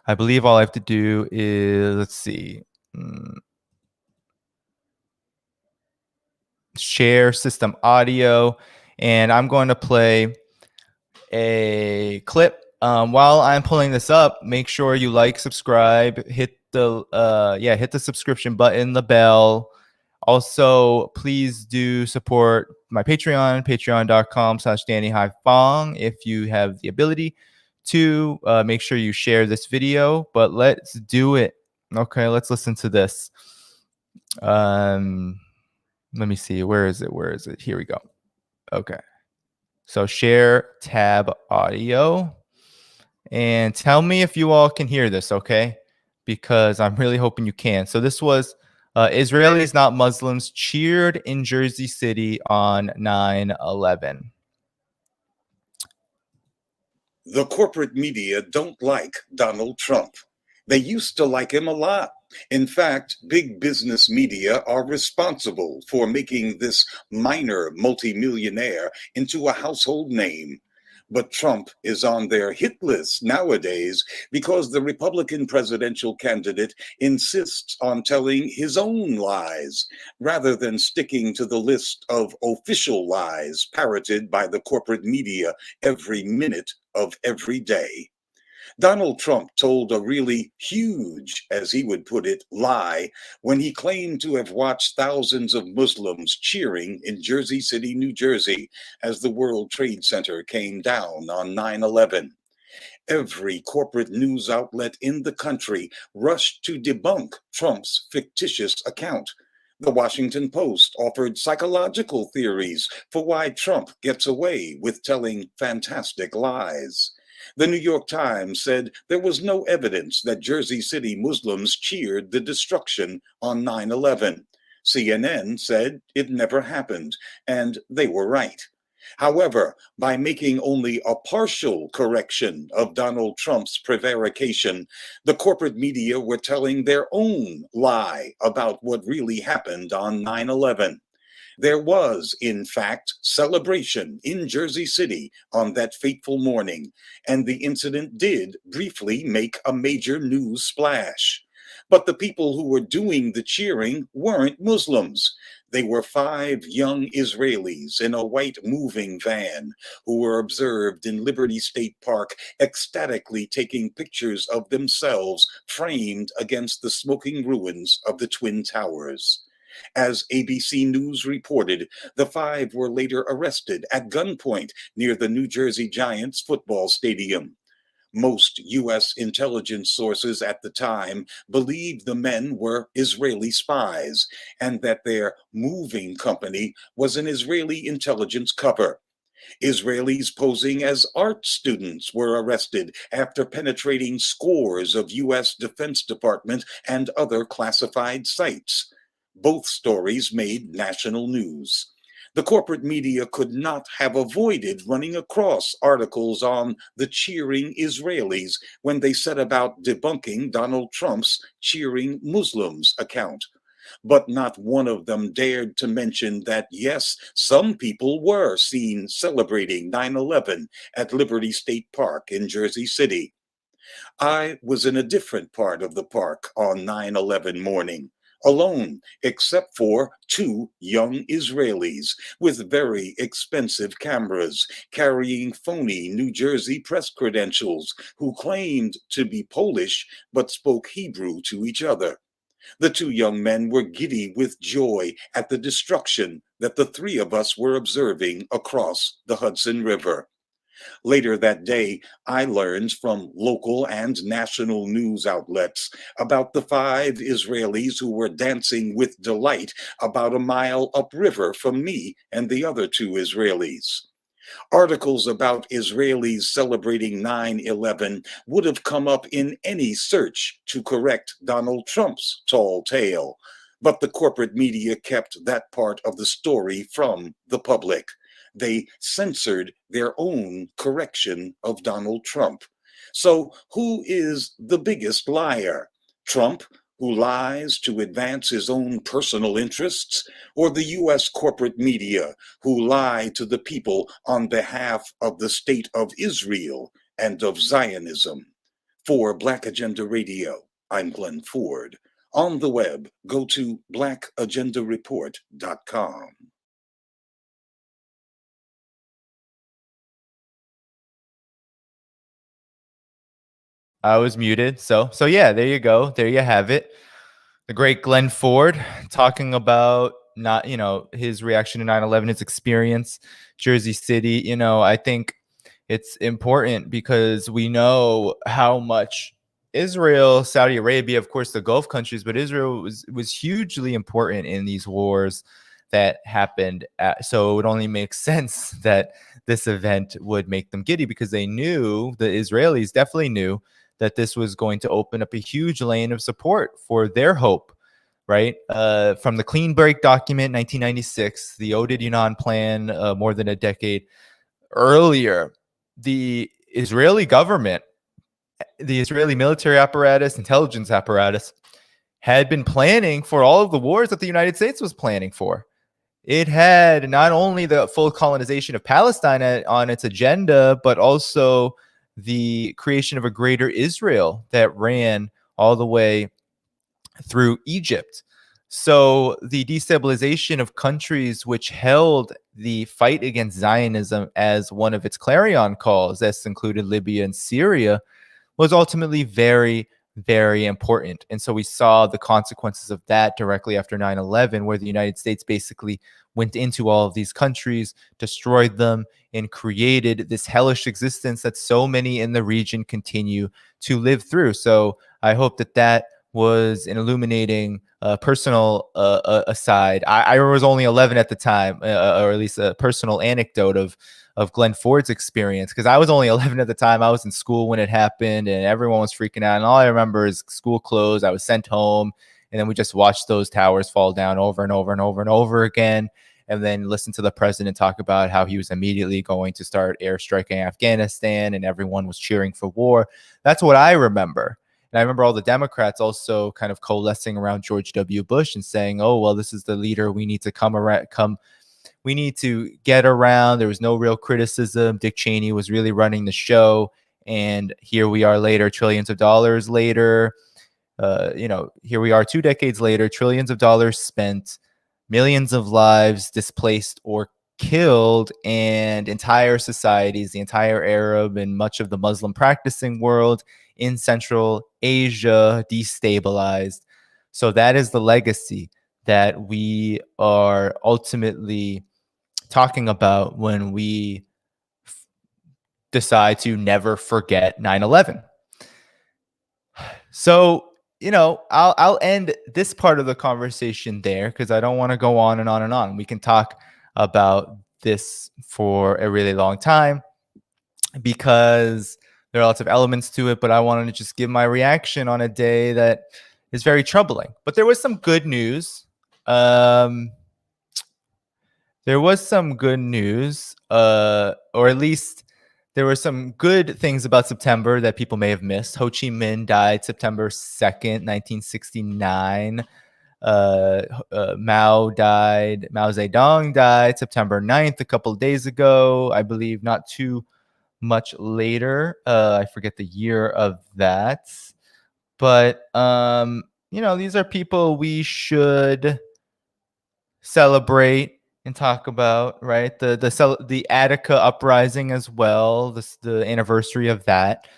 I believe all I have to do is, let's see, share system audio, and I'm going to play a clip. While I'm pulling this up, make sure you like, subscribe, hit the subscription button, the bell. Also, please do support my Patreon, patreon.com/Danny Haiphong, if you have the ability to. Make sure you share this video, but let's do it. Okay, let's listen to this. Let me see. Where is it? Here we go. Okay. So share tab audio and tell me if you all can hear this, okay? Because I'm really hoping you can. So this was Israelis Not Muslims cheered in Jersey City on 9/11. The corporate media don't like Donald Trump. They used to like him a lot. In fact, big business media are responsible for making this minor multimillionaire into a household name. But Trump is on their hit list nowadays because the Republican presidential candidate insists on telling his own lies rather than sticking to the list of official lies parroted by the corporate media every minute of every day. Donald Trump told a really huge, as he would put it, lie when he claimed to have watched thousands of Muslims cheering in Jersey City, New Jersey, as the World Trade Center came down on 9/11. Every corporate news outlet in the country rushed to debunk Trump's fictitious account. The Washington Post offered psychological theories for why Trump gets away with telling fantastic lies. The New York Times said there was no evidence that Jersey City Muslims cheered the destruction on 9/11. CNN said it never happened, and they were right. However, by making only a partial correction of Donald Trump's prevarication, the corporate media were telling their own lie about what really happened on 9/11. There was, in fact, celebration in Jersey City on that fateful morning, and the incident did briefly make a major news splash. But the people who were doing the cheering weren't Muslims. They were 5 young Israelis in a white moving van who were observed in Liberty State Park ecstatically taking pictures of themselves framed against the smoking ruins of the Twin Towers. As ABC News reported, the 5 were later arrested at gunpoint near the New Jersey Giants football stadium. Most U.S. intelligence sources at the time believed the men were Israeli spies and that their moving company was an Israeli intelligence cover. Israelis posing as art students were arrested after penetrating scores of U.S. Defense Department and other classified sites. Both stories made national news. The corporate media could not have avoided running across articles on the cheering Israelis when they set about debunking Donald Trump's cheering Muslims account. But not one of them dared to mention that, yes, some people were seen celebrating 9/11 at Liberty State Park in Jersey City. I was in a different part of the park on 9/11 morning, alone, except for two young Israelis with very expensive cameras carrying phony New Jersey press credentials who claimed to be Polish but spoke Hebrew to each other. The two young men were giddy with joy at the destruction that the three of us were observing across the Hudson River. Later that day, I learned from local and national news outlets about the five Israelis who were dancing with delight about a mile upriver from me and the other two Israelis. Articles about Israelis celebrating 9/11 would have come up in any search to correct Donald Trump's tall tale. But the corporate media kept that part of the story from the public. They censored their own correction of Donald Trump. So, who is the biggest liar? Trump, who lies to advance his own personal interests, or the US corporate media, who lie to the people on behalf of the state of Israel and of Zionism? For Black Agenda Radio, I'm Glen Ford. On the web, go to blackagendareport.com. I was muted. So yeah, there you go. There you have it. The great Glen Ford talking about not, his reaction to 9/11, his experience, Jersey City. I think it's important because we know how much Israel, Saudi Arabia, of course, the Gulf countries, but Israel was hugely important in these wars that happened. So it would only make sense that this event would make them giddy because they knew, the Israelis definitely knew, that this was going to open up a huge lane of support for their hope, right? From the Clean Break document, 1996, the Oded Yunan plan, more than a decade earlier, the Israeli government, the Israeli military apparatus, intelligence apparatus, had been planning for all of the wars that the United States was planning for. It had not only the full colonization of Palestine on its agenda, but also the creation of a greater Israel that ran all the way through Egypt. So the destabilization of countries which held the fight against Zionism as one of its clarion calls, this included Libya and Syria, was ultimately very, very important. And so we saw the consequences of that directly after 9/11, where the United States basically went into all of these countries, destroyed them, and created this hellish existence that so many in the region continue to live through. So I hope that that was an illuminating personal aside. I was only 11 at the time, or at least a personal anecdote of Glen Ford's experience, because I was only 11 at the time. I was in school when it happened, and everyone was freaking out. And all I remember is school closed. I was sent home, and then we just watched those towers fall down over and over and over and over again. And then listen to the president talk about how he was immediately going to start airstriking Afghanistan, and everyone was cheering for war. That's what I remember. And I remember all the Democrats also kind of coalescing around George W. Bush and saying, "Oh, well, this is the leader we need to we need to get around." There was no real criticism. Dick Cheney was really running the show. And here we are later, trillions of dollars later. Here we are 2 decades later, trillions of dollars spent, millions of lives displaced or killed, and entire societies, the entire Arab and much of the Muslim practicing world in Central Asia destabilized. So that is the legacy that we are ultimately talking about when we decide to never forget 9/11. So, I'll end this part of the conversation there because I don't want to go on and on and on. We can talk about this for a really long time because there are lots of elements to it, but I wanted to just give my reaction on a day that is very troubling. But there was some good news. There was some good news, or at least there were some good things about September that people may have missed. Ho Chi Minh died September 2nd, 1969. Mao died. Mao Zedong died September 9th, a couple of days ago, I believe, not too much later. I forget the year of that. But, these are people we should celebrate and talk about, right? The Attica uprising as well. The anniversary of that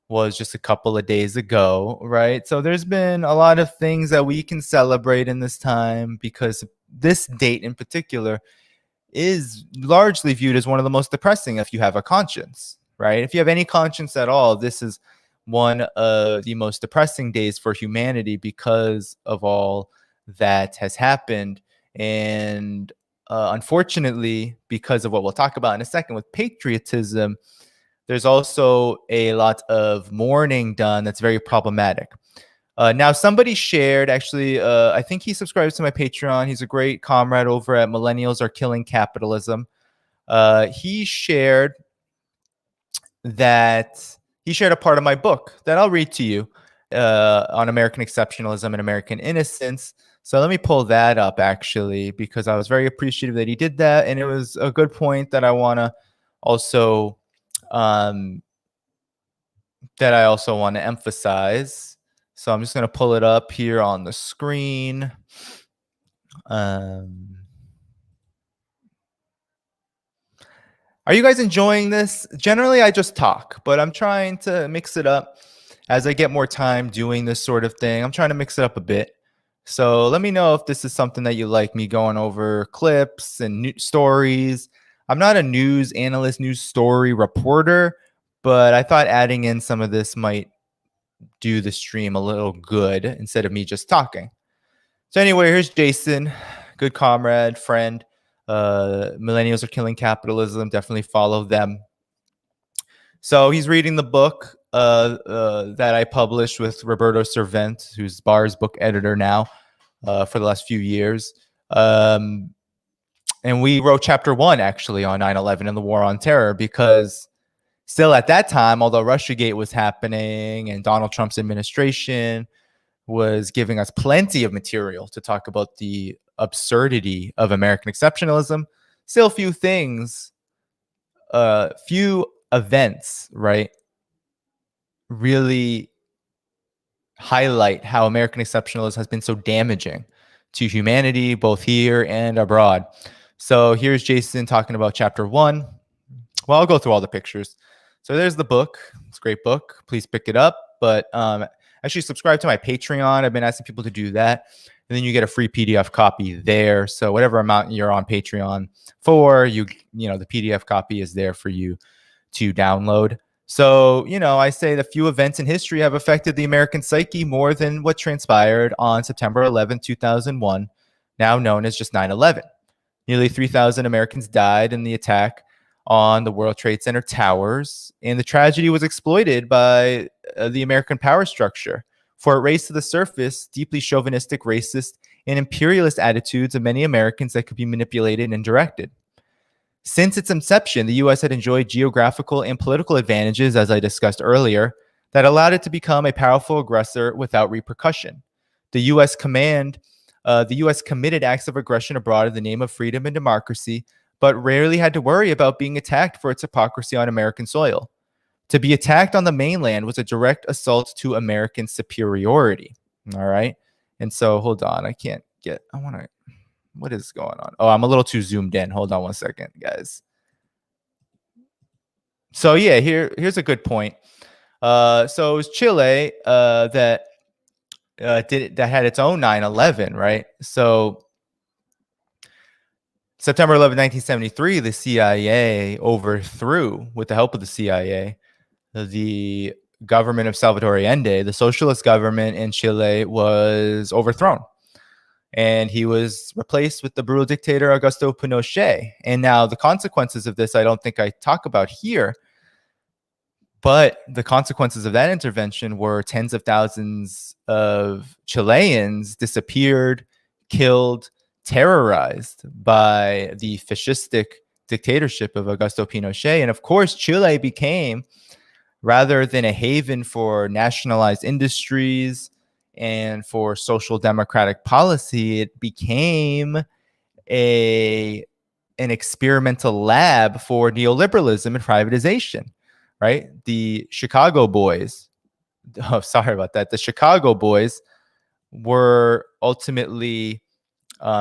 was just a couple of days ago, right? So there's been a lot of things that we can celebrate in this time because this date in particular is largely viewed as one of the most depressing if you have a conscience, right? If you have any conscience at all, this is one of the most depressing days for humanity because of all that has happened. And unfortunately, because of what we'll talk about in a second with patriotism, there's also a lot of mourning done that's very problematic. Now, somebody shared, actually, I think he subscribes to my Patreon. He's a great comrade over at Millennials Are Killing Capitalism. He shared a part of my book that I'll read to you on American exceptionalism and American innocence. So let me pull that up, actually, because I was very appreciative that he did that. And it was a good point that I want to also emphasize. So I'm just going to pull it up here on the screen. Are you guys enjoying this? Generally, I just talk, but I'm trying to mix it up as I get more time doing this sort of thing. I'm trying to mix it up a bit. So let me know if this is something that you like, me going over clips and new stories. I'm not a news analyst, news story reporter, but I thought adding in some of this might do the stream a little good instead of me just talking. So anyway, here's Jason, good comrade, friend. Millennials Are Killing Capitalism. Definitely follow them. So he's reading the book that I published with Roberto Servent, who's Barr's book editor now for the last few years. And we wrote chapter 1 actually on 9/11 and the war on terror because still at that time, although Russiagate was happening and Donald Trump's administration was giving us plenty of material to talk about the absurdity of American exceptionalism, still few events, right, really highlight how American exceptionalism has been so damaging to humanity, both here and abroad. So here's Jason talking about chapter 1. Well, I'll go through all the pictures. So there's the book. It's a great book. Please pick it up. But actually subscribe to my Patreon. I've been asking people to do that. And then you get a free PDF copy there. So whatever amount you're on Patreon for, the PDF copy is there for you to download. So, I say the few events in history have affected the American psyche more than what transpired on September 11, 2001, now known as just 9/11. Nearly 3,000 Americans died in the attack on the World Trade Center towers, and the tragedy was exploited by the American power structure for it raised to the surface deeply chauvinistic, racist, and imperialist attitudes of many Americans that could be manipulated and directed. Since its inception, the U.S. had enjoyed geographical and political advantages, as I discussed earlier, that allowed it to become a powerful aggressor without repercussion. The U.S. committed acts of aggression abroad in the name of freedom and democracy, but rarely had to worry about being attacked for its hypocrisy on American soil. To be attacked on the mainland was a direct assault to American superiority. All right. And so, hold on. What is going on? Oh, I'm a little too zoomed in. Hold on one second, guys. So yeah, here's a good point. So it was Chile that had its own 9/11, right? So September 11, 1973, the CIA overthrew, with the help of the CIA, the government of Salvador Allende. The socialist government in Chile was overthrown, and he was replaced with the brutal dictator Augusto Pinochet. And now the consequences of this, I don't think I talk about here, but the consequences of that intervention were tens of thousands of Chileans disappeared, killed, terrorized by the fascistic dictatorship of Augusto Pinochet. And of course, Chile became, rather than a haven for nationalized industries and for social democratic policy, it became an experimental lab for neoliberalism and privatization, right? The Chicago boys, oh, sorry about that. The Chicago boys were ultimately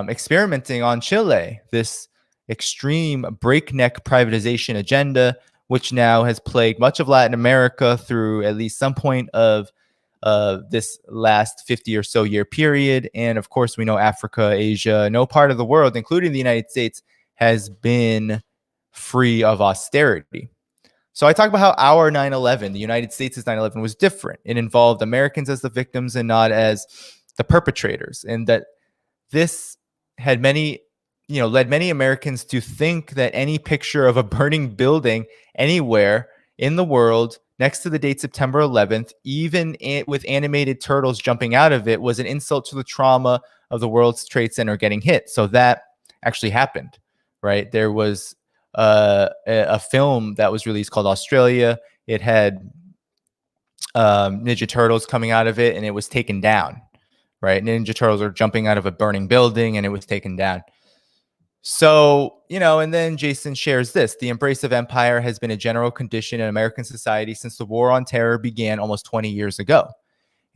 experimenting on Chile, this extreme breakneck privatization agenda, which now has plagued much of Latin America through at least some point of this last 50 or so year period. And of course, we know Africa, Asia, no part of the world, including the United States, has been free of austerity. So I talk about how our 9/11, the United States' 9/11, was different. It involved Americans as the victims and not as the perpetrators, and that this had led many Americans to think that any picture of a burning building anywhere in the world next to the date September 11th, even with animated turtles jumping out of it, was an insult to the trauma of the World Trade Center getting hit. So that actually happened, right? There was a film that was released called Australia. It had Ninja Turtles coming out of it, and it was taken down, right? Ninja Turtles are jumping out of a burning building, and it was taken down. So, and then Jason shares this. The embrace of empire has been a general condition in American society since the war on terror began almost 20 years ago.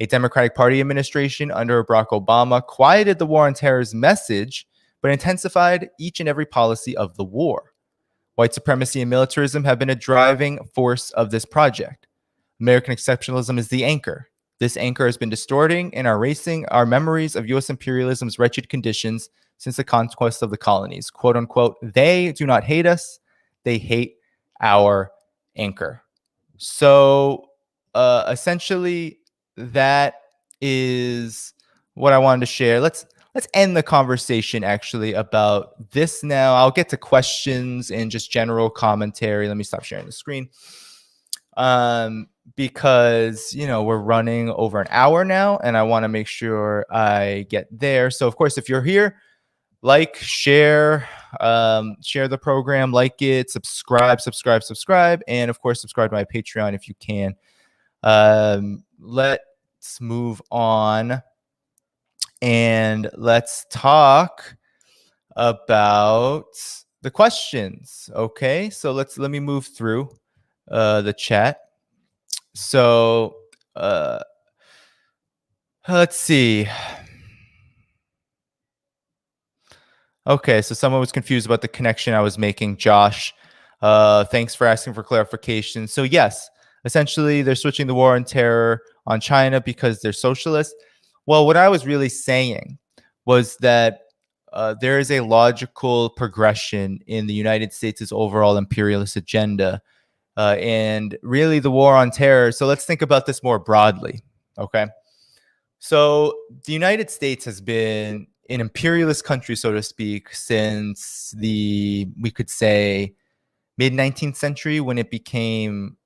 A Democratic Party administration under Barack Obama quieted the war on terror's message, but intensified each and every policy of the war. White supremacy and militarism have been a driving force of this project. American exceptionalism is the anchor. This anchor has been distorting and erasing our memories of U.S. imperialism's wretched conditions since the conquest of the colonies. Quote unquote, they do not hate us, they hate our anchor. So essentially, that is what I wanted to share. Let's end the conversation actually about this now. I'll get to questions and just general commentary. Let me stop sharing the screen. Because we're running over an hour now, and I want to make sure I get there. So of course, if you're here, share the program, like it, subscribe, and of course, subscribe to my Patreon if you can. Let's move on, and let's talk about the questions. Okay, so let me move through the chat. So let's see. Okay, so someone was confused about the connection I was making. Josh, thanks for asking for clarification. So yes, essentially they're switching the war on terror on China because they're socialist. Well, what I was really saying was that there is a logical progression in the United States' overall imperialist agenda. And really the war on terror. So let's think about this more broadly. Okay. So the United States has been an imperialist country, so to speak, since we could say, mid-19th century, when it became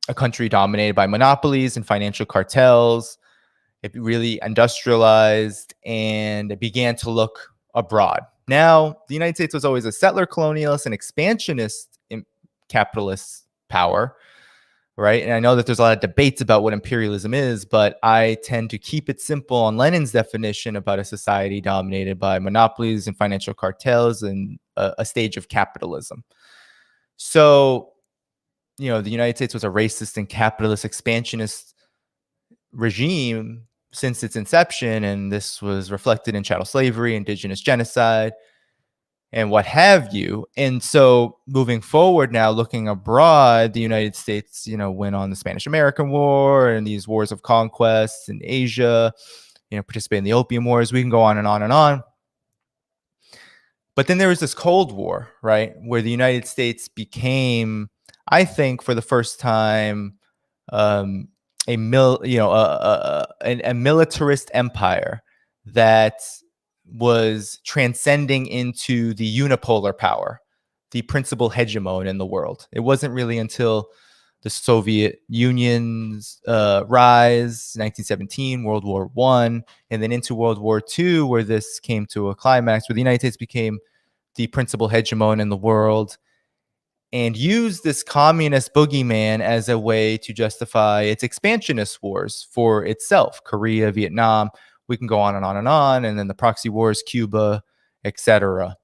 a country dominated by monopolies and financial cartels. It really industrialized and it began to look abroad. Now, the United States was always a settler, colonialist, and expansionist capitalist power, right? And I know that there's a lot of debates about what imperialism is, but I tend to keep it simple on Lenin's definition about a society dominated by monopolies and financial cartels and a stage of capitalism. So, the United States was a racist and capitalist expansionist regime since its inception, and this was reflected in chattel slavery, indigenous genocide, and what have you. And so moving forward now, looking abroad, the United States, went on the Spanish-American War and these wars of conquest in Asia, participated in the Opium Wars. We can go on and on and on. But then there was this Cold War, right, where the United States became, I think, for the first time, a militarist empire that was transcending into the unipolar power, the principal hegemon in the world. It wasn't really until the Soviet Union's rise, 1917, World War I, and then into World War II, where this came to a climax, where the United States became the principal hegemon in the world and used this communist boogeyman as a way to justify its expansionist wars for itself, Korea, Vietnam. We can go on and on and on, and then the proxy wars, Cuba, etc.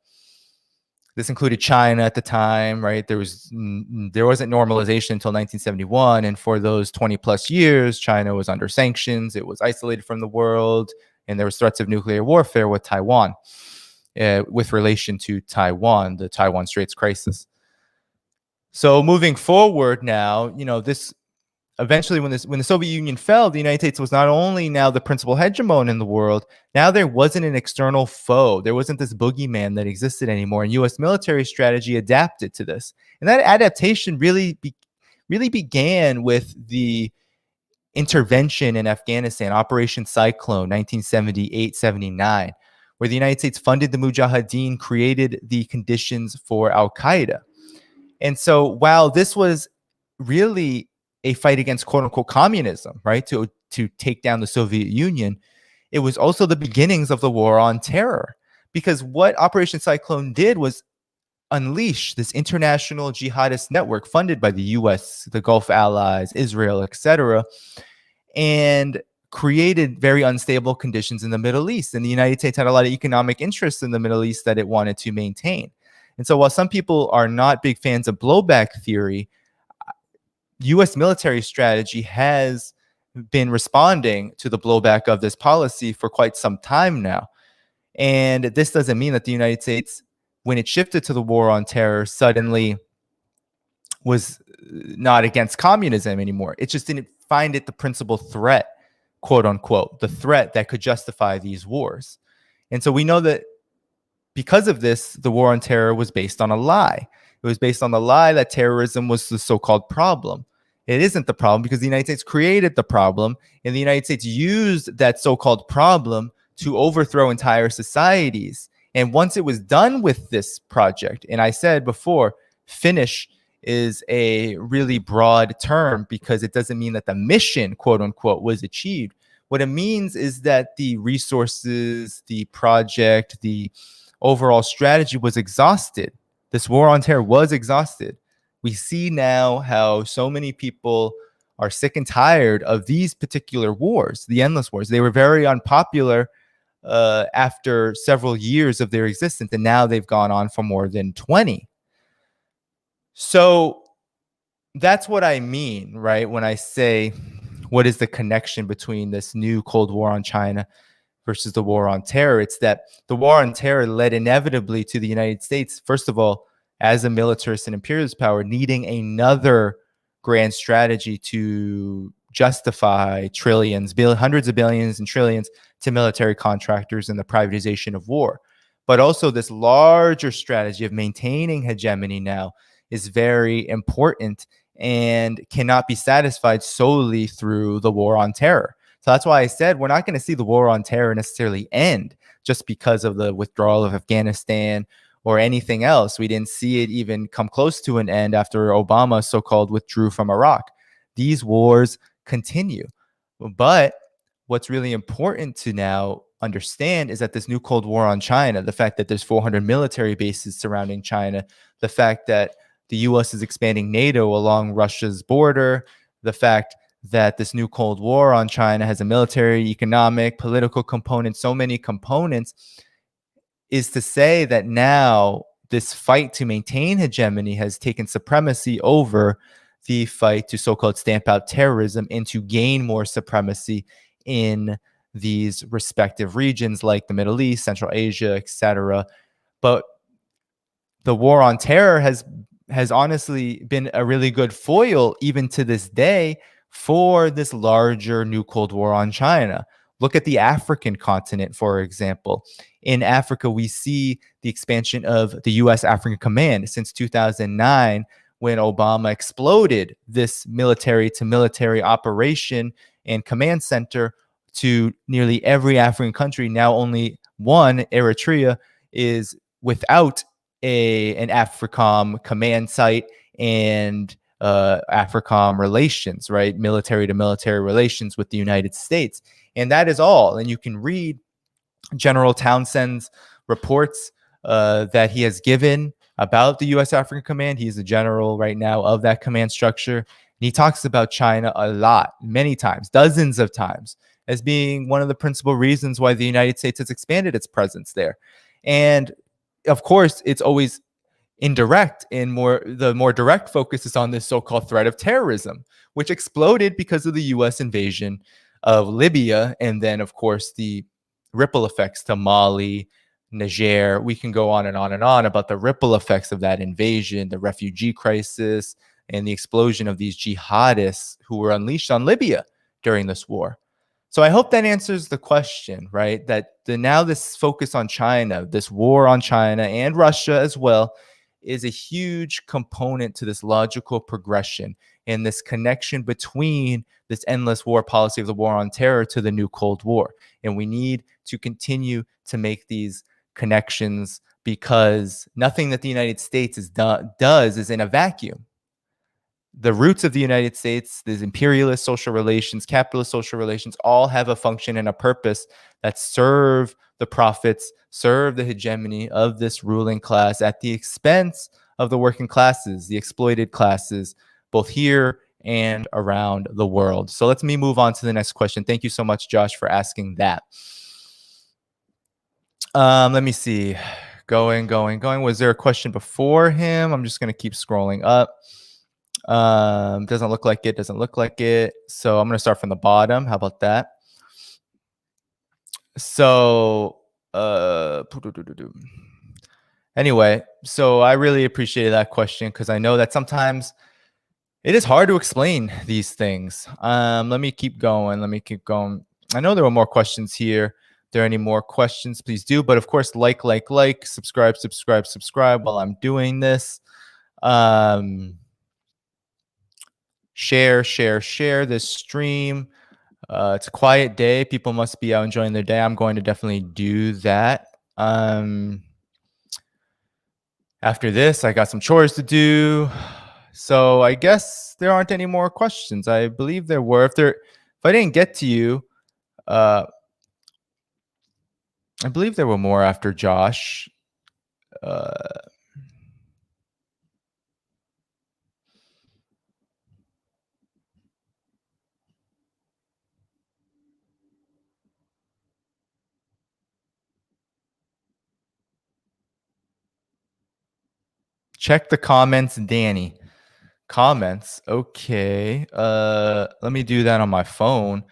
This included China at the time, right? There wasn't normalization until 1971, and for those 20 plus years, China was under sanctions. It was isolated from the world, and there was threats of nuclear warfare with Taiwan, with relation to Taiwan, the Taiwan Straits crisis. So moving forward now, this eventually when the Soviet Union fell, the United States was not only now the principal hegemon in the world, now there wasn't an external foe. There wasn't this boogeyman that existed anymore. And U.S. military strategy adapted to this. And that adaptation really began with the intervention in Afghanistan, Operation Cyclone, 1978-79, where the United States funded the Mujahideen, created the conditions for Al-Qaeda. And so while this was really a fight against quote unquote communism, right, to take down the Soviet Union, it was also the beginnings of the war on terror. Because what Operation Cyclone did was unleash this international jihadist network funded by the US, the Gulf allies, Israel, etc., and created very unstable conditions in the Middle East. And the United States had a lot of economic interests in the Middle East that it wanted to maintain. And so while some people are not big fans of blowback theory, U.S. military strategy has been responding to the blowback of this policy for quite some time now. And this doesn't mean that the United States, when it shifted to the war on terror, suddenly was not against communism anymore. It just didn't find it the principal threat, quote unquote, the threat that could justify these wars. And so we know that because of this, the war on terror was based on a lie. It was based on the lie that terrorism was the so-called problem. It isn't the problem because the United States created the problem, and the United States used that so-called problem to overthrow entire societies. And once it was done with this project, and I said before, finish is a really broad term because it doesn't mean that the mission, quote unquote, was achieved. What it means is that the resources, the project, the overall strategy was exhausted. This war on terror was exhausted. We see now how so many people are sick and tired of these particular wars, the endless wars. They were very unpopular after several years of their existence, and now they've gone on for more than 20. So that's what I mean, right? When I say, what is the connection between this new Cold War on China versus the war on terror? It's that the war on terror led inevitably to the United States, first of all, as a militarist and imperialist power, needing another grand strategy to justify trillions, hundreds of billions and trillions to military contractors and the privatization of war. But also this larger strategy of maintaining hegemony now is very important and cannot be satisfied solely through the war on terror. So that's why I said we're not going to see the war on terror necessarily end just because of the withdrawal of Afghanistan or anything else. We didn't see it even come close to an end after Obama so-called withdrew from Iraq. These wars continue. But what's really important to now understand is that this new Cold War on China, the fact that there's 400 military bases surrounding China, the fact that the U.S. is expanding NATO along Russia's border, the fact that this new Cold War on China has a military, economic, political component, so many components, is to say that now this fight to maintain hegemony has taken supremacy over the fight to so-called stamp out terrorism and to gain more supremacy in these respective regions like the Middle East, Central Asia, etc. But the war on terror has honestly been a really good foil even to this day for this larger new Cold War on China. Look at the African continent, for example. In Africa, we see the expansion of the U.S. African Command since 2009, when Obama exploded this military-to-military operation and command center to nearly every African country. Now only one, Eritrea, is without an AFRICOM command site and AFRICOM relations, right? Military to military relations with the United States. And that is all. And you can read General Townsend's reports that he has given about the U.S. African Command. He's the general right now of that command structure. And he talks about China a lot, many times, dozens of times, as being one of the principal reasons why the United States has expanded its presence there. And of course, it's always indirect, and the more direct focus is on this so-called threat of terrorism, which exploded because of the U.S. invasion of Libya, and then of course the ripple effects to Mali, Niger. We can go on and on and on about the ripple effects of that invasion, the refugee crisis, and the explosion of these jihadists who were unleashed on Libya during this war. So I hope that answers the question, right? That now this focus on China, this war on China and Russia as well, is a huge component to this logical progression and this connection between this endless war policy of the war on terror to the new Cold War. And we need to continue to make these connections, because nothing that the United States does is in a vacuum. The roots of the United States, these imperialist social relations, capitalist social relations, all have a function and a purpose that serve the profits, serve the hegemony of this ruling class at the expense of the working classes, the exploited classes, both here and around the world. So let me move on to the next question. Thank you so much, Josh, for asking that. Let me see. Going. Was there a question before him? I'm just going to keep scrolling up. Doesn't look like it. So I'm going to start from the bottom. How about that? So, anyway, so I really appreciated that question, because I know that sometimes it is hard to explain these things. Let me keep going. I know there were more questions here. If there are any more questions, please do. But of course, like, subscribe while I'm doing this. Share this stream. It's a quiet day. People must be out enjoying their day. I'm going to definitely do that. After this, I got some chores to do. So I guess there aren't any more questions. I believe there were. If I didn't get to you, I believe there were more after Josh. Check the comments, Danny. Comments. Okay. Let me do that on my phone.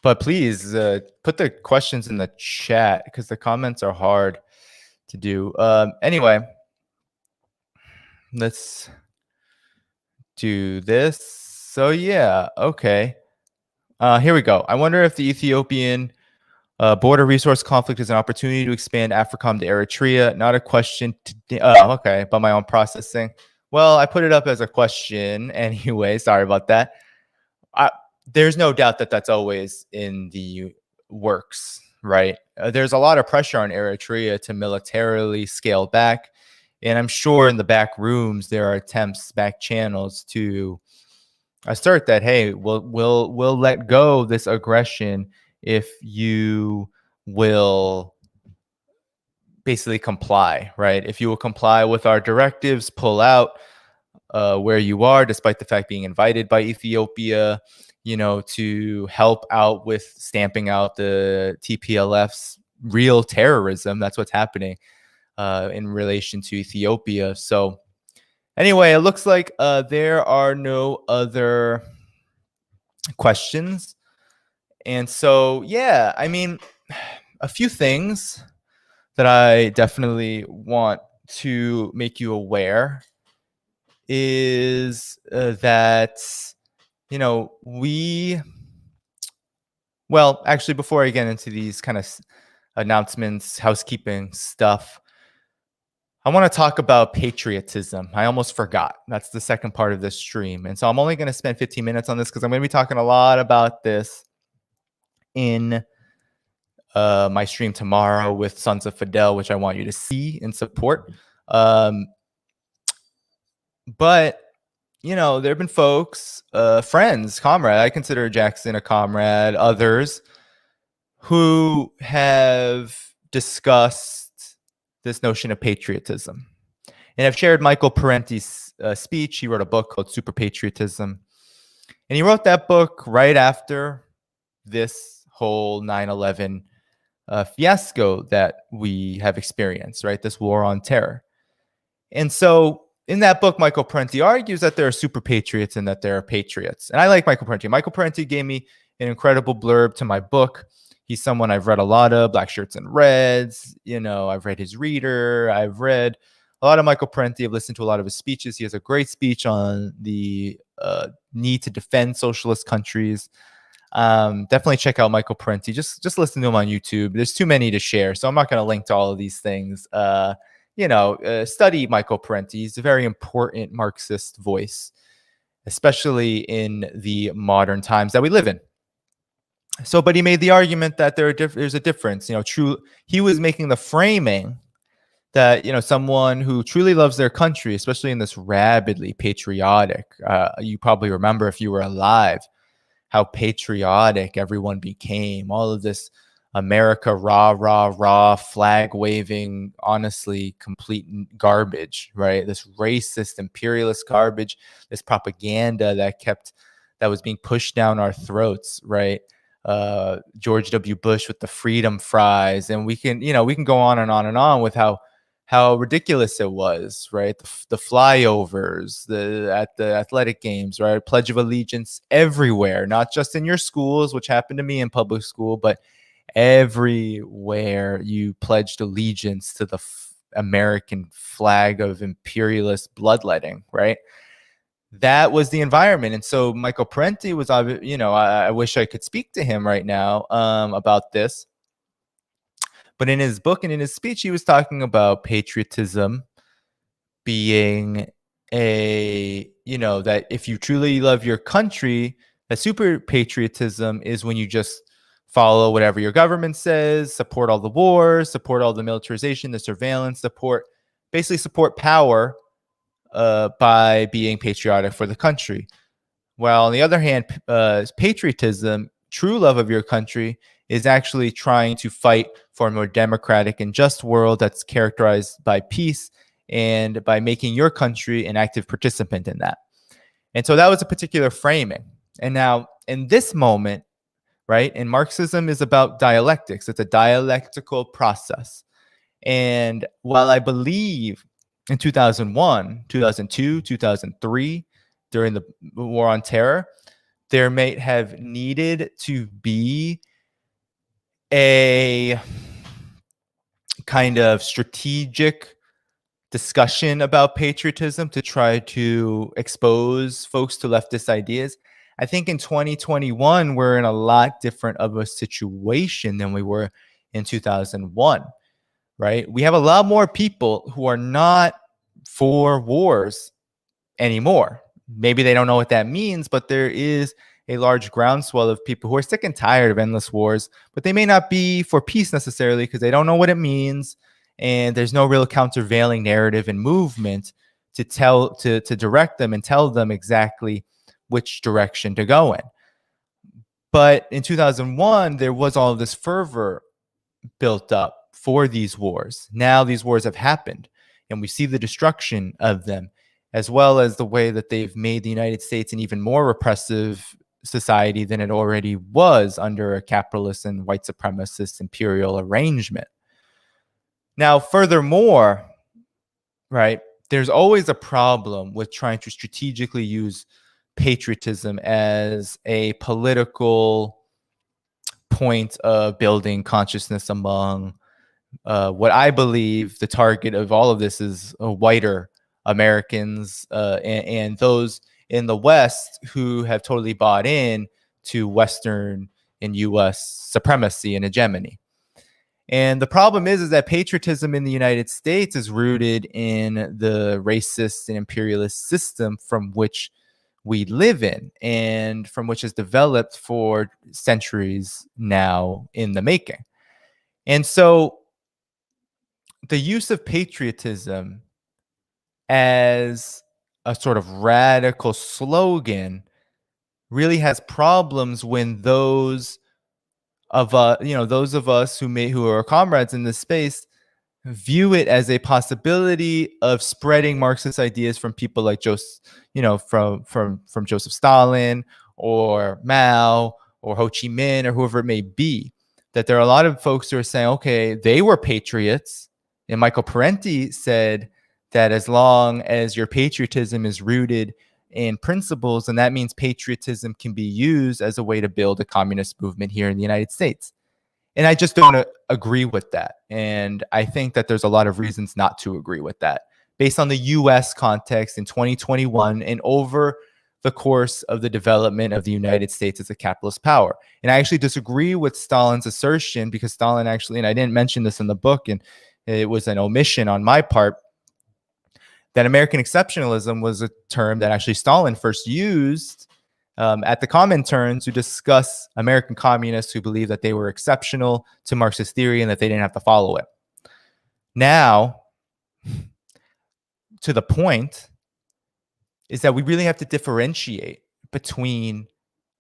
But please put the questions in the chat, because the comments are hard to do. Anyway, let's do this. So yeah, okay. Here we go. I wonder if the Ethiopian border resource conflict is an opportunity to expand AFRICOM to Eritrea. Not a question. Okay, by my own processing. Well, I put it up as a question anyway. Sorry about that. There's no doubt that that's always in the works, right? There's a lot of pressure on Eritrea to militarily scale back. And I'm sure in the back rooms, there are attempts, back channels, to assert that, hey, we'll let go of this aggression if you will basically comply, right? If you will comply with our directives, pull out where you are, despite the fact being invited by Ethiopia, to help out with stamping out the TPLF's real terrorism. That's what's happening in relation to Ethiopia. So anyway, it looks like there are no other questions. And so, yeah, I mean, a few things that I definitely want to make you aware is that, actually, before I get into these kind of announcements, housekeeping stuff, I want to talk about patriotism. I almost forgot. That's the second part of this stream. And so I'm only going to spend 15 minutes on this, because I'm going to be talking a lot about this in my stream tomorrow with Sons of Fidel, which I want you to see and support. But there have been folks, friends, comrade. I consider Jackson a comrade. Others who have discussed this notion of patriotism. And I've shared Michael Parenti's speech. He wrote a book called Super Patriotism. And he wrote that book right after this whole 9/11 fiasco that we have experienced, right? This war on terror. And so in that book, Michael Parenti argues that there are super patriots and that there are patriots. And I like Michael Parenti. Michael Parenti gave me an incredible blurb to my book. He's someone I've read a lot of, Black Shirts and Reds. I've read his Reader. I've read a lot of Michael Parenti. I've listened to a lot of his speeches. He has a great speech on the need to defend socialist countries. Definitely check out Michael Parenti. Just listen to him on YouTube. There's too many to share, so I'm not going to link to all of these things. Study Michael Parenti. He's a very important Marxist voice, especially in the modern times that we live in. So, but he made the argument that there's a difference. He was making the framing that someone who truly loves their country, especially in this rabidly patriotic. You probably remember if you were alive how patriotic everyone became. All of this America rah rah rah flag waving, honestly complete garbage, right? This racist imperialist garbage, this propaganda that was being pushed down our throats, right? George W. Bush with the freedom fries, and we can go on and on and on with how ridiculous it was, right? The flyovers, at the athletic games, right? Pledge of Allegiance everywhere, not just in your schools, which happened to me in public school, but everywhere you pledged allegiance to the American flag of imperialist bloodletting, right? That was the environment. And so Michael Parenti was, I wish I could speak to him right now about this. But in his book and in his speech, he was talking about patriotism being that if you truly love your country, that super patriotism is when you just follow whatever your government says, support all the wars, support all the militarization, the surveillance, basically support power by being patriotic for the country. While on the other hand, patriotism, true love of your country, is actually trying to fight for a more democratic and just world that's characterized by peace and by making your country an active participant in that. And so that was a particular framing. And now in this moment, right, and Marxism is about dialectics. It's a dialectical process. And while I believe in 2001, 2002, 2003, during the war on terror, there may have needed to be a kind of strategic discussion about patriotism to try to expose folks to leftist ideas. I think in 2021, we're in a lot different of a situation than we were in 2001, right? We have a lot more people who are not for wars anymore. Maybe they don't know what that means, but there is a large groundswell of people who are sick and tired of endless wars, but they may not be for peace necessarily because they don't know what it means. And there's no real countervailing narrative and movement to direct them and tell them exactly which direction to go in. But in 2001, there was all of this fervor built up for these wars. Now these wars have happened, and we see the destruction of them, as well as the way that they've made the United States an even more repressive society than it already was under a capitalist and white supremacist imperial arrangement. Now, furthermore, right, there's always a problem with trying to strategically use patriotism as a political point of building consciousness among what I believe the target of all of this is whiter Americans and those in the West who have totally bought in to Western and U.S. supremacy and hegemony. And the problem is that patriotism in the United States is rooted in the racist and imperialist system from which we live in and from which has developed for centuries now in the making. And so the use of patriotism as a sort of radical slogan really has problems when those of those of us who are comrades in this space view it as a possibility of spreading Marxist ideas from people like Joseph, from Joseph Stalin or Mao or Ho Chi Minh or whoever it may be. That there are a lot of folks who are saying, okay, they were patriots, and Michael Parenti said that as long as your patriotism is rooted in principles, and that means patriotism can be used as a way to build a communist movement here in the United States. And I just don't agree with that. And I think that there's a lot of reasons not to agree with that based on the US context in 2021 and over the course of the development of the United States as a capitalist power. And I actually disagree with Stalin's assertion, because Stalin actually, and I didn't mention this in the book, and it was an omission on my part, that American exceptionalism was a term that actually Stalin first used at the Comintern to discuss American communists who believed that they were exceptional to Marxist theory and that they didn't have to follow it. Now, to the point is that we really have to differentiate between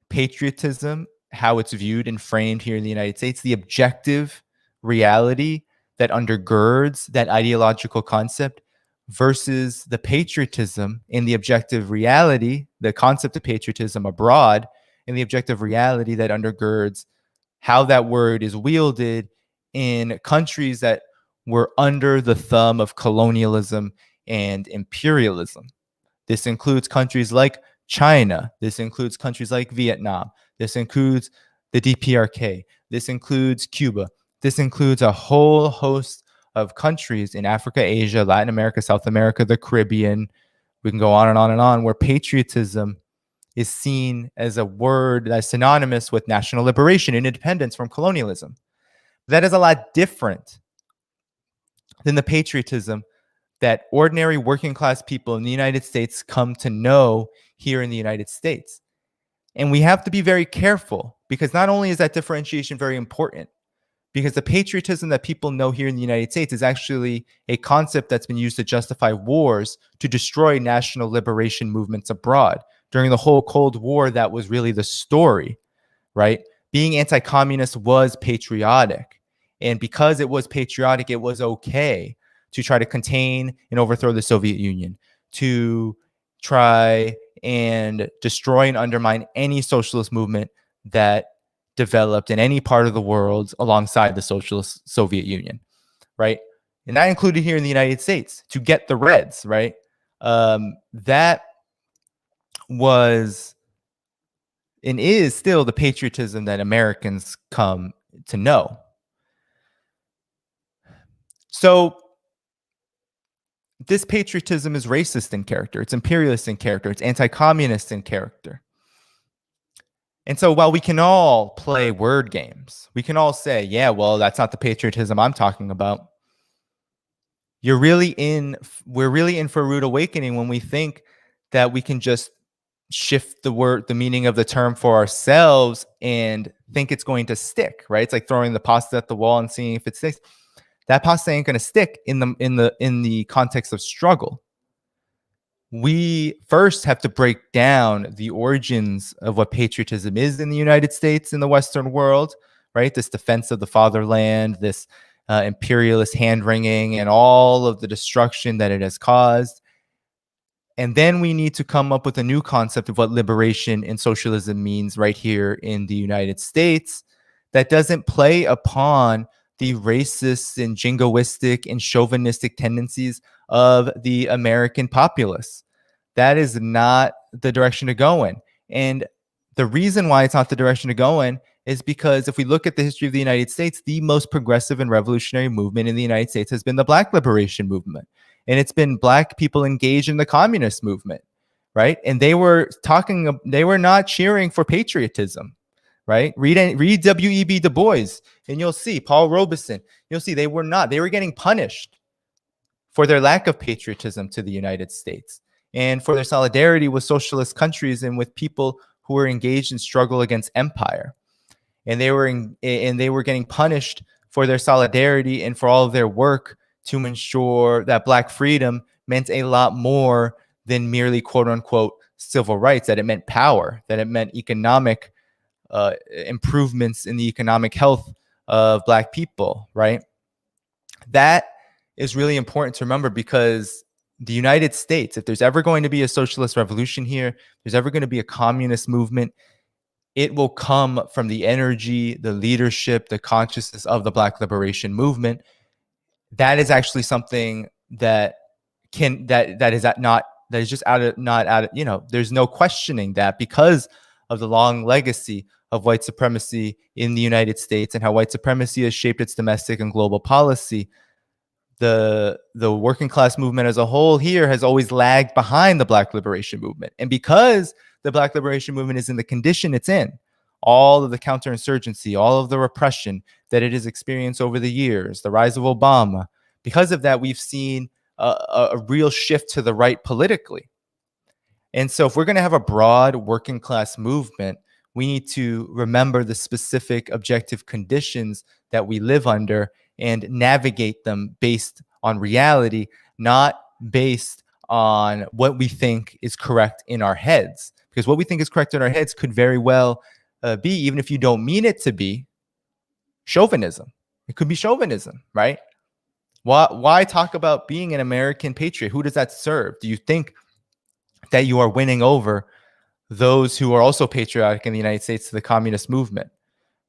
patriotism, how it's viewed and framed here in the United States, the objective reality that undergirds that ideological concept, versus the patriotism in the objective reality, the concept of patriotism abroad, and the objective reality that undergirds how that word is wielded in countries that were under the thumb of colonialism and imperialism. This includes countries like China. This includes countries like Vietnam. This includes the DPRK. This includes Cuba. This includes a whole host of countries in Africa, Asia, Latin America, South America, the Caribbean. We can go on and on and on, where patriotism is seen as a word that's synonymous with national liberation and independence from colonialism. That is a lot different than the patriotism that ordinary working class people in the United States come to know here in the United States. And we have to be very careful, because not only is that differentiation very important, because the patriotism that people know here in the United States is actually a concept that's been used to justify wars to destroy national liberation movements abroad. During the whole Cold War, that was really the story, right? Being anti-communist was patriotic. And because it was patriotic, it was okay to try to contain and overthrow the Soviet Union, to try and destroy and undermine any socialist movement that developed in any part of the world alongside the socialist Soviet Union, right? And that included here in the United States, to get the Reds, right? That was and is still the patriotism that Americans come to know. So this patriotism is racist in character, it's imperialist in character, it's anti-communist in character. And so while we can all play word games, we can all say, yeah, well, that's not the patriotism I'm talking about. We're really in for a rude awakening when we think that we can just shift the meaning of the term for ourselves and think it's going to stick, right? It's like throwing the pasta at the wall and seeing if it sticks. That pasta ain't going to stick in the context of struggle. We first have to break down the origins of what patriotism is in the United States, in the Western world, right? This defense of the fatherland, this imperialist hand-wringing, and all of the destruction that it has caused. And then we need to come up with a new concept of what liberation and socialism means right here in the United States that doesn't play upon the racist and jingoistic and chauvinistic tendencies of the American populace. That is not the direction to go in. And the reason why it's not the direction to go in is because if we look at the history of the United States, the most progressive and revolutionary movement in the United States has been the Black liberation movement. And it's been Black people engaged in the communist movement, right? And they were not cheering for patriotism, right? Read W.E.B. Du Bois, and you'll see Paul Robeson. You'll see they were not. They were getting punished for their lack of patriotism to the United States and for their solidarity with socialist countries and with people who were engaged in struggle against empire. And they were getting punished for their solidarity and for all of their work to ensure that Black freedom meant a lot more than merely quote unquote civil rights, that it meant power, that it meant economic improvements in the economic health of Black people, right? That is really important to remember, because the United States, if there's ever going to be a socialist revolution here, there's ever going to be a communist movement, it will come from the energy, the leadership, the consciousness of the Black liberation movement. That is actually something that is just not out of, there's no questioning that, because of the long legacy of white supremacy in the United States and how white supremacy has shaped its domestic and global policy. The working class movement as a whole here has always lagged behind the Black liberation movement. And because the Black liberation movement is in the condition it's in, all of the counterinsurgency, all of the repression that it has experienced over the years, the rise of Obama, because of that, we've seen a real shift to the right politically. And so if we're going to have a broad working class movement, we need to remember the specific objective conditions that we live under and navigate them based on reality, not based on what we think is correct in our heads. Because what we think is correct in our heads could very well be, even if you don't mean it to be, chauvinism. It could be chauvinism, right? Why talk about being an American patriot? Who does that serve? Do you think that you are winning over those who are also patriotic in the United States to the communist movement,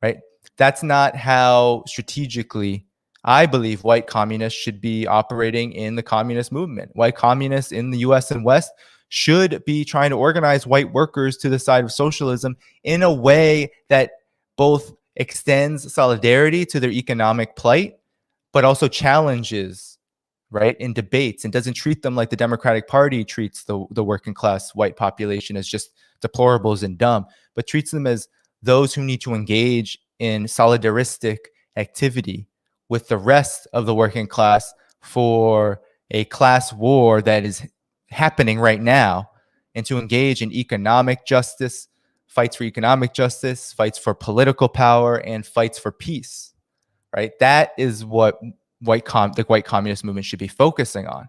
right? That's not how strategically I believe white communists should be operating in the communist movement. White communists in the US and West should be trying to organize white workers to the side of socialism in a way that both extends solidarity to their economic plight, but also challenges, right, in debates, and doesn't treat them like the Democratic Party treats the working class white population as just deplorables and dumb, but treats them as those who need to engage in solidaristic activity with the rest of the working class for a class war that is happening right now, and to engage in economic justice, fights for economic justice, fights for political power, and fights for peace, right? That is what the white communist movement should be focusing on.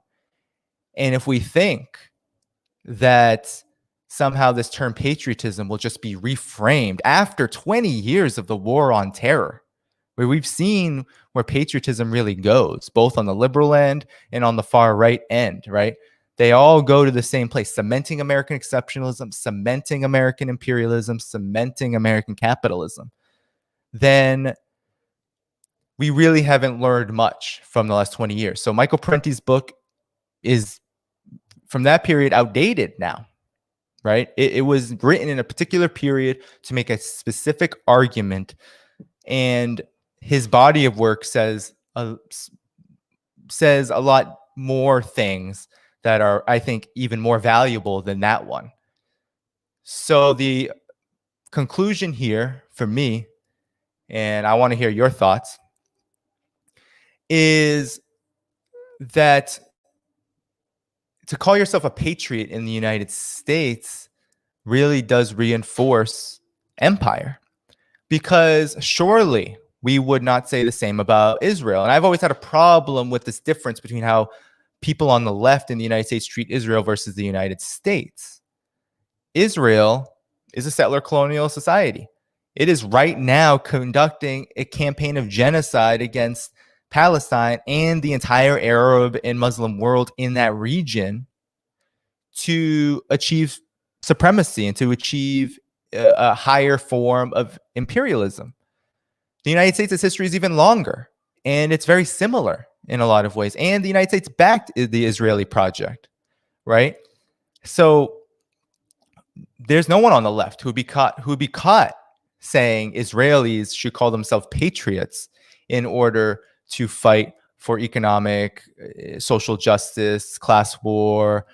And if we think that somehow this term patriotism will just be reframed after 20 years of the war on terror, where we've seen where patriotism really goes, both on the liberal end and on the far right end, right? They all go to the same place: cementing American exceptionalism, cementing American imperialism, cementing American capitalism. Then we really haven't learned much from the last 20 years. So Michael Parenti's book is, from that period, outdated now, right? It was written in a particular period to make a specific argument, and his body of work says a lot more things that are, I think, even more valuable than that one. So the conclusion here for me, and I want to hear your thoughts, is that to call yourself a patriot in the United States really does reinforce empire, because surely we would not say the same about Israel. And I've always had a problem with this difference between how people on the left in the United States treat Israel versus the United States. Israel is a settler colonial society. It is right now conducting a campaign of genocide against Palestine and the entire Arab and Muslim world in that region to achieve supremacy and to achieve a higher form of imperialism. The United States' history is even longer, and it's very similar in a lot of ways. And the United States backed the Israeli project, right? So there's no one on the left who would be caught saying Israelis should call themselves patriots in order to fight for economic, social justice, class war.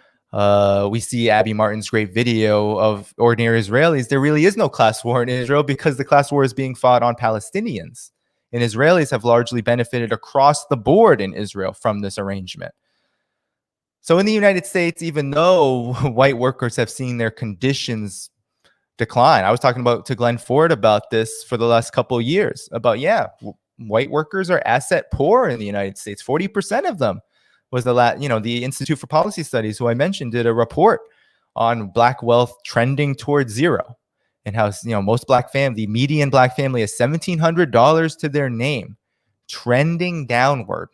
We see Abby Martin's great video of ordinary Israelis. There really is no class war in Israel because the class war is being fought on Palestinians. And Israelis have largely benefited across the board in Israel from this arrangement. So in the United States, even though white workers have seen their conditions decline, I was talking to Glen Ford about this for the last couple of years, about, white workers are asset poor in the United States. 40% of them was the Institute for Policy Studies, who I mentioned, did a report on black wealth trending towards zero, and how most the median black family has $1,700 to their name, trending downward.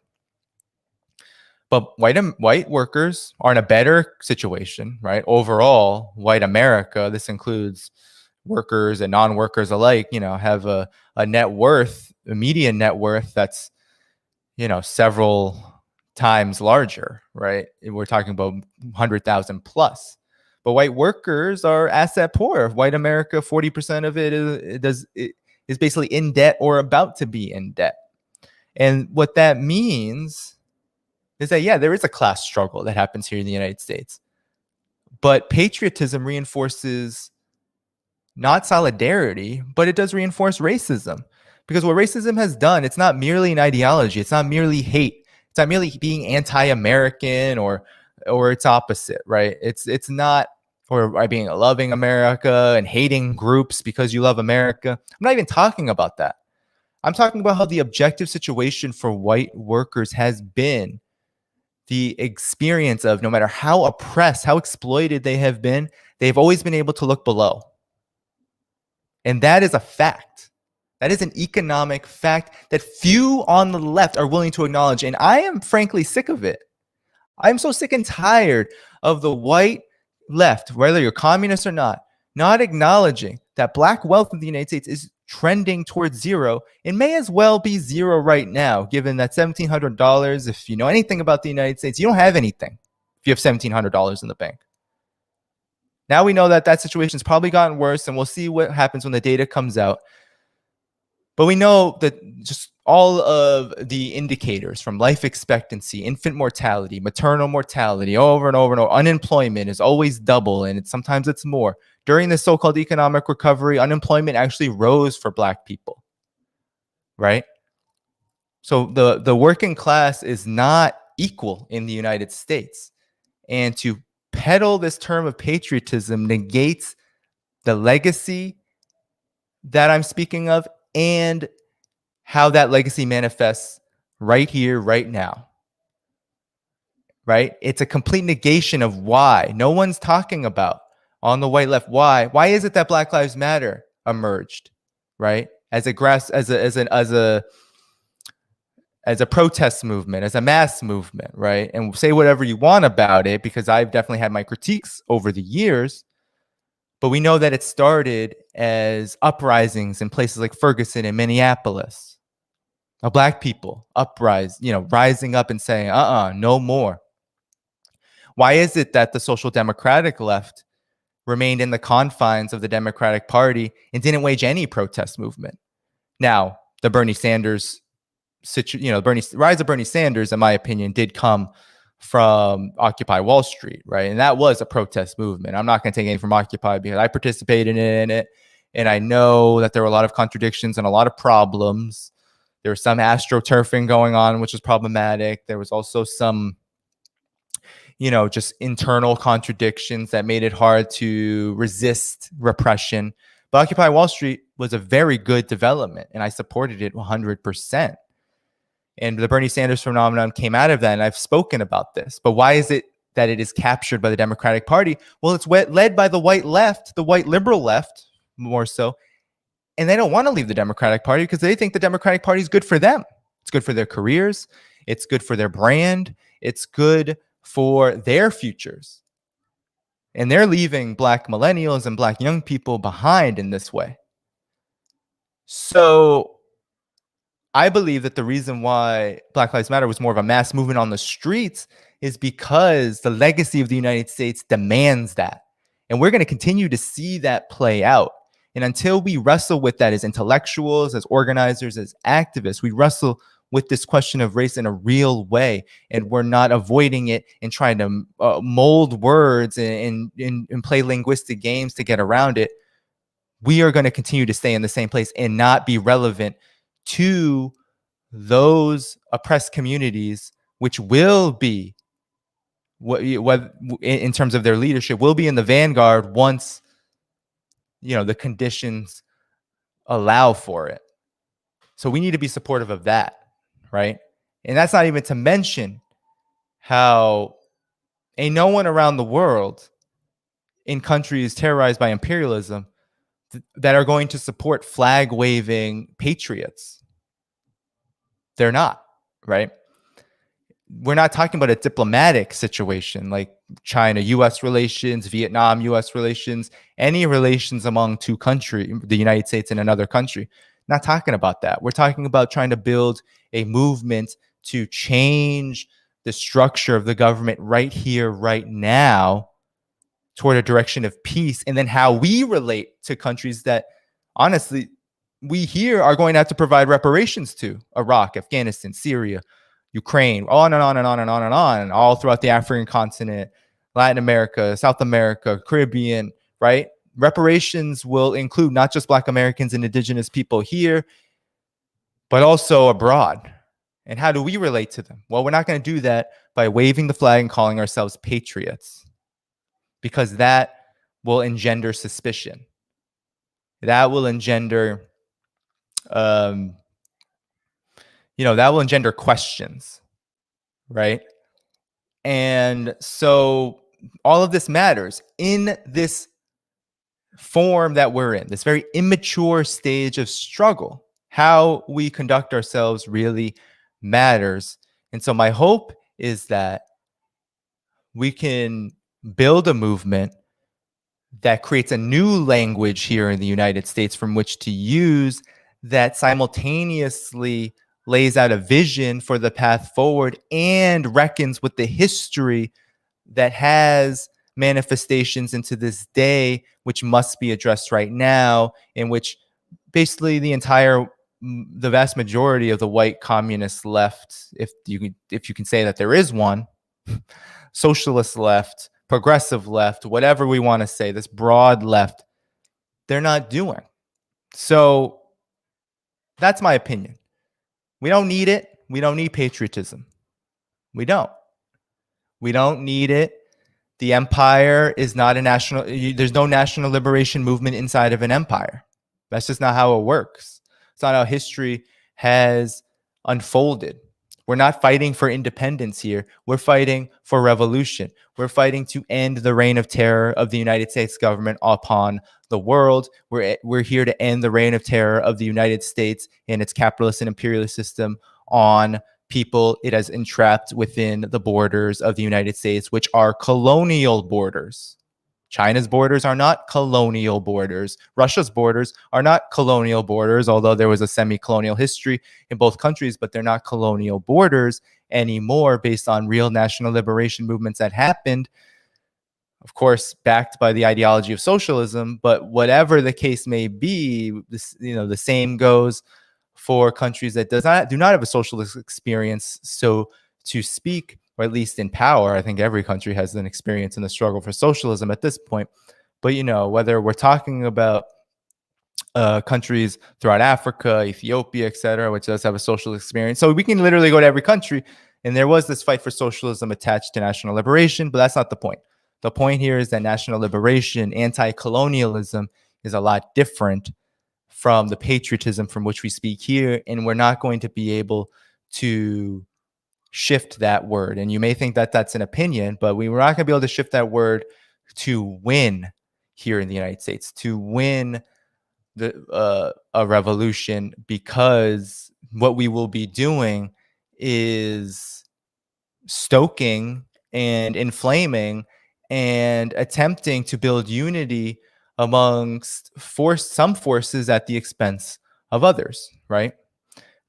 But white workers are in a better situation, right? Overall, white America, this includes workers and non-workers alike, have a net worth, a median net worth that's, several times larger, right? We're talking about 100,000 plus. But white workers are asset poor. White America, 40% of it is basically in debt or about to be in debt. And what that means is that, yeah, there is a class struggle that happens here in the United States. But patriotism reinforces not solidarity, but it does reinforce racism. Because what racism has done, it's not merely an ideology. It's not merely hate. It's not merely being anti-American or its opposite, right? It's not, or being loving America and hating groups because you love America. I'm not even talking about that. I'm talking about how the objective situation for white workers has been the experience of, no matter how oppressed, how exploited they have been, they've always been able to look below. And that is a fact. That is an economic fact that few on the left are willing to acknowledge. And I am frankly sick of it. I'm so sick and tired of the white left, whether you're communist or not acknowledging that black wealth in the United States is trending towards zero. It may as well be zero right now, given that $1,700, if you know anything about the United States, you don't have anything if you have $1,700 in the bank. Now we know that situation's probably gotten worse, and we'll see what happens when the data comes out. But we know that just all of the indicators, from life expectancy, infant mortality, maternal mortality, over and over and over, unemployment is always double, and sometimes it's more. During the so-called economic recovery, unemployment actually rose for black people, right? So the working class is not equal in the United States. And to peddle this term of patriotism negates the legacy that I'm speaking of and how that legacy manifests right here, right now. Right? It's a complete negation of why. No one's talking about on the white left why. Why is it that Black Lives Matter emerged, right? As a protest movement, as a mass movement, right? And say whatever you want about it, because I've definitely had my critiques over the years. But we know that it started as uprisings in places like Ferguson and Minneapolis. Black people rising up and saying, no more. Why is it that the social democratic left remained in the confines of the Democratic Party and didn't wage any protest movement? Now, the Bernie Sanders rise of Bernie Sanders, in my opinion, did come from Occupy Wall Street, right? And that was a protest movement. I'm not going to take anything from Occupy because I participated in it. And I know that there were a lot of contradictions and a lot of problems. There was some astroturfing going on, which was problematic. There was also some, just internal contradictions that made it hard to resist repression. But Occupy Wall Street was a very good development, and I supported it 100%. And the Bernie Sanders phenomenon came out of that, and I've spoken about this. But why is it that it is captured by the Democratic Party? Well, it's led by the white left, the white liberal left, more so. And they don't want to leave the Democratic Party because they think the Democratic Party is good for them. It's good for their careers. It's good for their brand. It's good for their futures. And they're leaving Black millennials and Black young people behind in this way. So I believe that the reason why Black Lives Matter was more of a mass movement on the streets is because the legacy of the United States demands that. And we're going to continue to see that play out. And until we wrestle with that as intellectuals, as organizers, as activists, we wrestle with this question of race in a real way, and we're not avoiding it and trying to mold words and play linguistic games to get around it, we are going to continue to stay in the same place and not be relevant to those oppressed communities, which will be, what in terms of their leadership, will be in the vanguard once the conditions allow for it. So we need to be supportive of that, right? And that's not even to mention how ain't no one around the world in countries terrorized by imperialism that are going to support flag waving patriots. They're not, right? We're not talking about a diplomatic situation like China-US relations, Vietnam-US relations, any relations among two countries, the United States and another country. Not talking about that. We're talking about trying to build a movement to change the structure of the government right here, right now, toward a direction of peace, and then how we relate to countries that, honestly, we here are going to have to provide reparations to: Iraq, Afghanistan, Syria, Ukraine, on and on and on and on and on, all throughout the African continent, Latin America, South America, Caribbean, right? Reparations will include not just Black Americans and indigenous people here, but also abroad. And how do we relate to them? Well, we're not going to do that by waving the flag and calling ourselves patriots, because that will engender suspicion. That will engender, that will engender questions, right? And so all of this matters in this form that we're in, this very immature stage of struggle. How we conduct ourselves really matters. And so my hope is that we can build a movement that creates a new language here in the United States from which to use, that simultaneously lays out a vision for the path forward and reckons with the history that has manifestations into this day, which must be addressed right now, in which basically the vast majority of the white communist left, if you can say that there is one, socialist left, progressive left, whatever we want to say, this broad left, they're not doing. So that's my opinion. We don't need it. We don't need patriotism. We don't. We don't need it. The empire is not a national, there's no national liberation movement inside of an empire. That's just not how it works. It's not how history has unfolded. We're not fighting for independence here. We're fighting for revolution. We're fighting to end the reign of terror of the United States government upon the world. We're here to end the reign of terror of the United States and its capitalist and imperialist system on people it has entrapped within the borders of the United States, which are colonial borders. China's borders are not colonial borders. Russia's borders are not colonial borders, although there was a semi-colonial history in both countries, but they're not colonial borders anymore based on real national liberation movements that happened, of course, backed by the ideology of socialism. But whatever the case may be, the same goes for countries that do not have a socialist experience, so to speak, or at least in power. I think every country has an experience in the struggle for socialism at this point. But, whether we're talking about countries throughout Africa, Ethiopia, etc., which does have a socialist experience. So we can literally go to every country. And there was this fight for socialism attached to national liberation, but that's not the point. The point here is that national liberation, anti-colonialism, is a lot different from the patriotism from which we speak here. And we're not going to be able to shift that word. And you may think that that's an opinion, but we were not going to be able to shift that word to win here in the United States, to win a revolution, because what we will be doing is stoking and inflaming and attempting to build unity amongst some forces at the expense of others, right?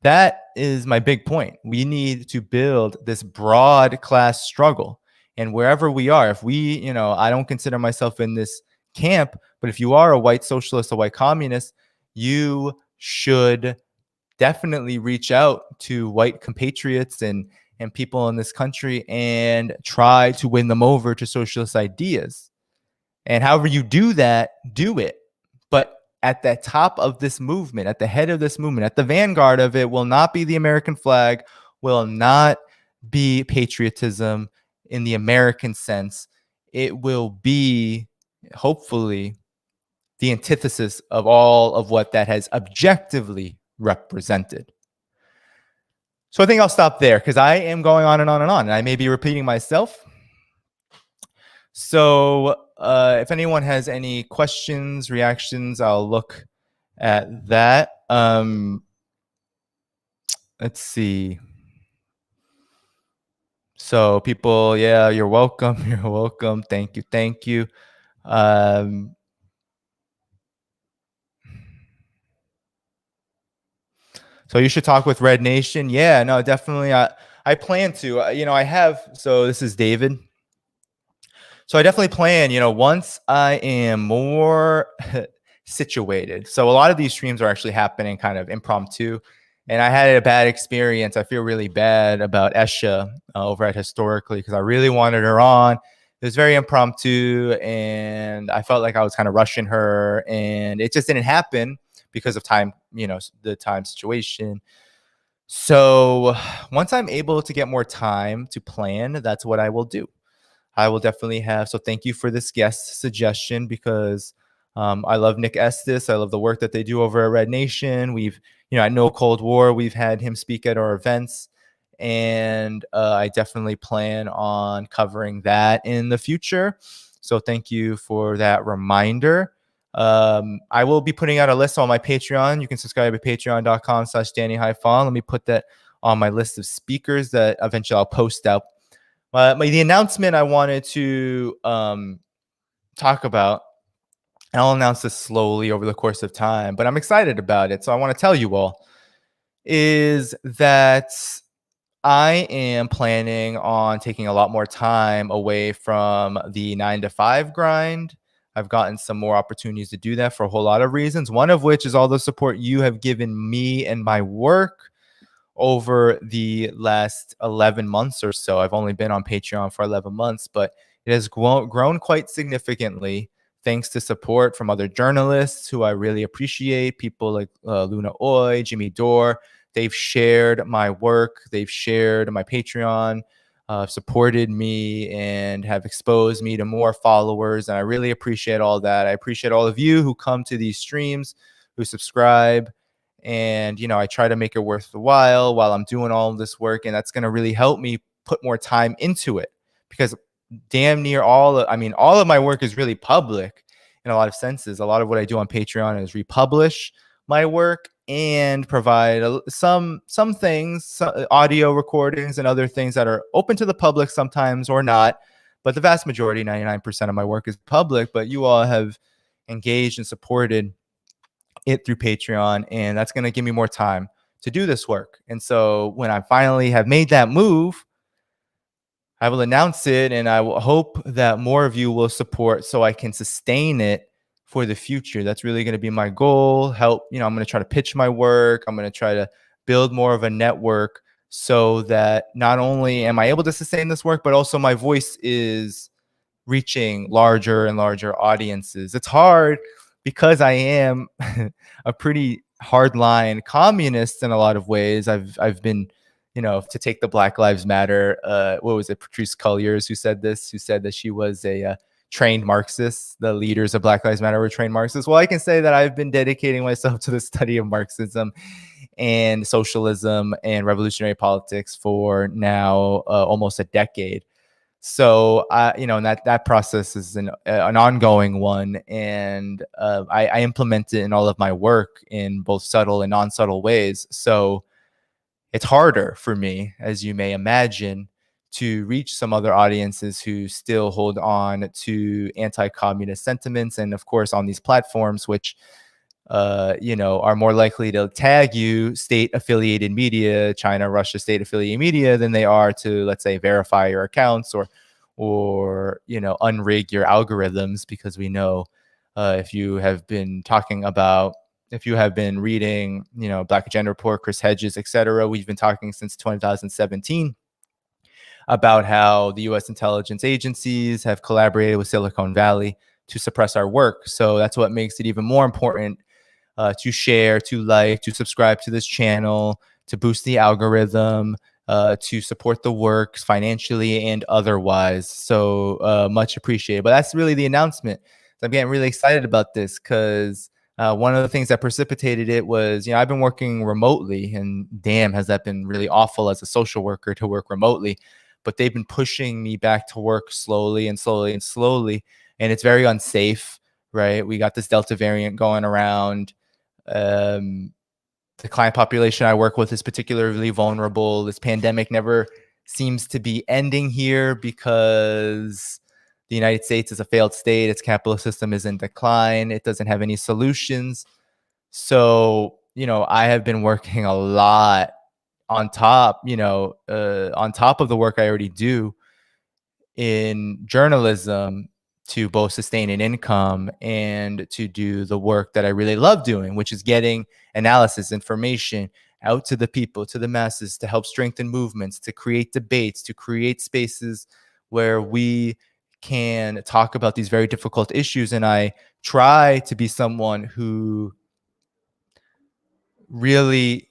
That is my big point. We need to build this broad class struggle. And wherever we are, if we, I don't consider myself in this camp, but if you are a white socialist, a white communist, you should definitely reach out to white compatriots and people in this country and try to win them over to socialist ideas. And however you do that, do it. But at the top of this movement, at the head of this movement, at the vanguard of it, will not be the American flag, will not be patriotism in the American sense. It will be, hopefully, the antithesis of all of what that has objectively represented. So I think I'll stop there because I am going on and on and on, and I may be repeating myself. So if anyone has any questions, reactions, I'll look at that. Let's see. So people, yeah, you're welcome. You're welcome. Thank you. Thank you. So you should talk with Red Nation. Yeah, no, definitely. I plan to. I have. So this is David. So I definitely plan. Once I am more situated. So a lot of these streams are actually happening kind of impromptu, and I had a bad experience. I feel really bad about Esha over at Historically because I really wanted her on. It was very impromptu, and I felt like I was kind of rushing her, and it just didn't happen because of time. The time situation. So once I'm able to get more time to plan, that's what I will do. I will definitely have. So thank you for this guest suggestion because I love Nick Estes. I love the work that they do over at Red Nation. At No Cold War, we've had him speak at our events. And I definitely plan on covering that in the future. So thank you for that reminder. I will be putting out a list on my Patreon. You can subscribe at patreon.com/Danny Haiphong. Let me put that on my list of speakers that eventually I'll post out. The announcement I wanted to talk about, and I'll announce this slowly over the course of time, but I'm excited about it. So I want to tell you all is that I am planning on taking a lot more time away from the 9 to 5 grind. I've gotten some more opportunities to do that for a whole lot of reasons, one of which is all the support you have given me and my work over the last 11 months or so. I've only been on Patreon for 11 months, but it has grown quite significantly thanks to support from other journalists who I really appreciate. People like Luna Oy, Jimmy Dore. They've shared my work. They've shared my Patreon, supported me, and have exposed me to more followers. And I really appreciate all that. I appreciate all of you who come to these streams, who subscribe. And, I try to make it worth the while I'm doing all of this work. And that's going to really help me put more time into it because damn near all of my work is really public in a lot of senses. A lot of what I do on Patreon is republish my work and provide some things, audio recordings and other things that are open to the public sometimes or not. But the vast majority, 99% of my work is public. But you all have engaged and supported it through Patreon, and that's going to give me more time to do this work. And so when I finally have made that move, I will announce it, and I will hope that more of you will support so I can sustain it for the future. That's really going to be my goal. Help, I'm going to try to pitch my work. I'm going to try to build more of a network so that not only am I able to sustain this work, but also my voice is reaching larger and larger audiences. It's hard because I am a pretty hardline communist in a lot of ways. I've been, to take the Black Lives Matter. What was it? Patrice Cullors who said this? Who said that she was a trained Marxist? The leaders of Black Lives Matter were trained Marxists. Well, I can say that I've been dedicating myself to the study of Marxism and socialism and revolutionary politics for now almost a decade. So and that process is an ongoing one, and I implement it in all of my work in both subtle and non-subtle ways. So it's harder for me, as you may imagine, to reach some other audiences who still hold on to anti-communist sentiments, and of course on these platforms, which are more likely to tag you state-affiliated media, China, Russia state-affiliated media, than they are to, let's say, verify your accounts or unrig your algorithms, because we know if you have been reading, Black Agenda Report, Chris Hedges, etc., we've been talking since 2017 about how the U.S. intelligence agencies have collaborated with Silicon Valley to suppress our work. So that's what makes it even more important to share, to like, to subscribe to this channel, to boost the algorithm, to support the work financially and otherwise. So much appreciated. But that's really the announcement. So I'm getting really excited about this because One of the things that precipitated it was, I've been working remotely, and damn, has that been really awful as a social worker to work remotely. But they've been pushing me back to work slowly and slowly and slowly, and it's very unsafe, right? We got this Delta variant going around. Um, the client population I work with is particularly vulnerable. This pandemic never seems to be ending here because the United States is a failed state. Its capitalist system is in decline. It doesn't have any solutions. So, I have been working a lot on top, on top of the work I already do in journalism to both sustain an income and to do the work that I really love doing, which is getting analysis, information out to the people, to the masses, to help strengthen movements, to create debates, to create spaces where we can talk about these very difficult issues. And I try to be someone who really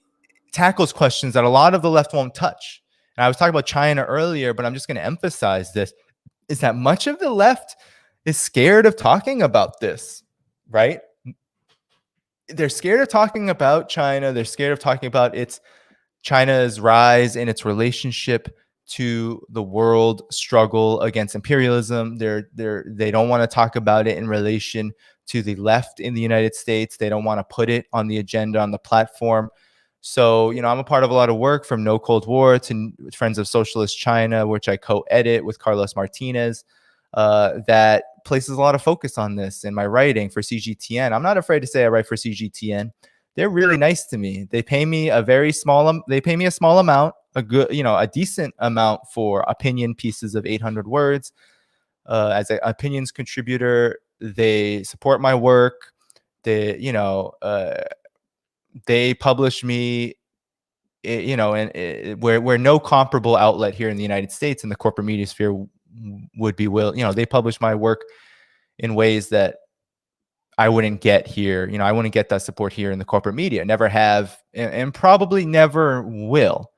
tackles questions that a lot of the left won't touch. And I was talking about China earlier, but I'm just going to emphasize this, is that much of the left is scared of talking about this, right? They're scared of talking about China. They're scared of talking about China's rise in its relationship to the world struggle against imperialism. They don't want to talk about it in relation to the left in the United States. They don't want to put it on the agenda, on the platform. So, I'm a part of a lot of work, from No Cold War to Friends of Socialist China, which I co-edit with Carlos Martinez, that places a lot of focus on this in my writing for CGTN. I'm not afraid to say I write for CGTN. They're really nice to me. They pay me a small amount, a decent amount for opinion pieces of 800 words. As an opinions contributor, they support my work. They publish me, and where no comparable outlet here in the United States in the corporate media sphere would be they publish my work in ways that I wouldn't get here. I wouldn't get that support here in the corporate media. Never have, and probably never will.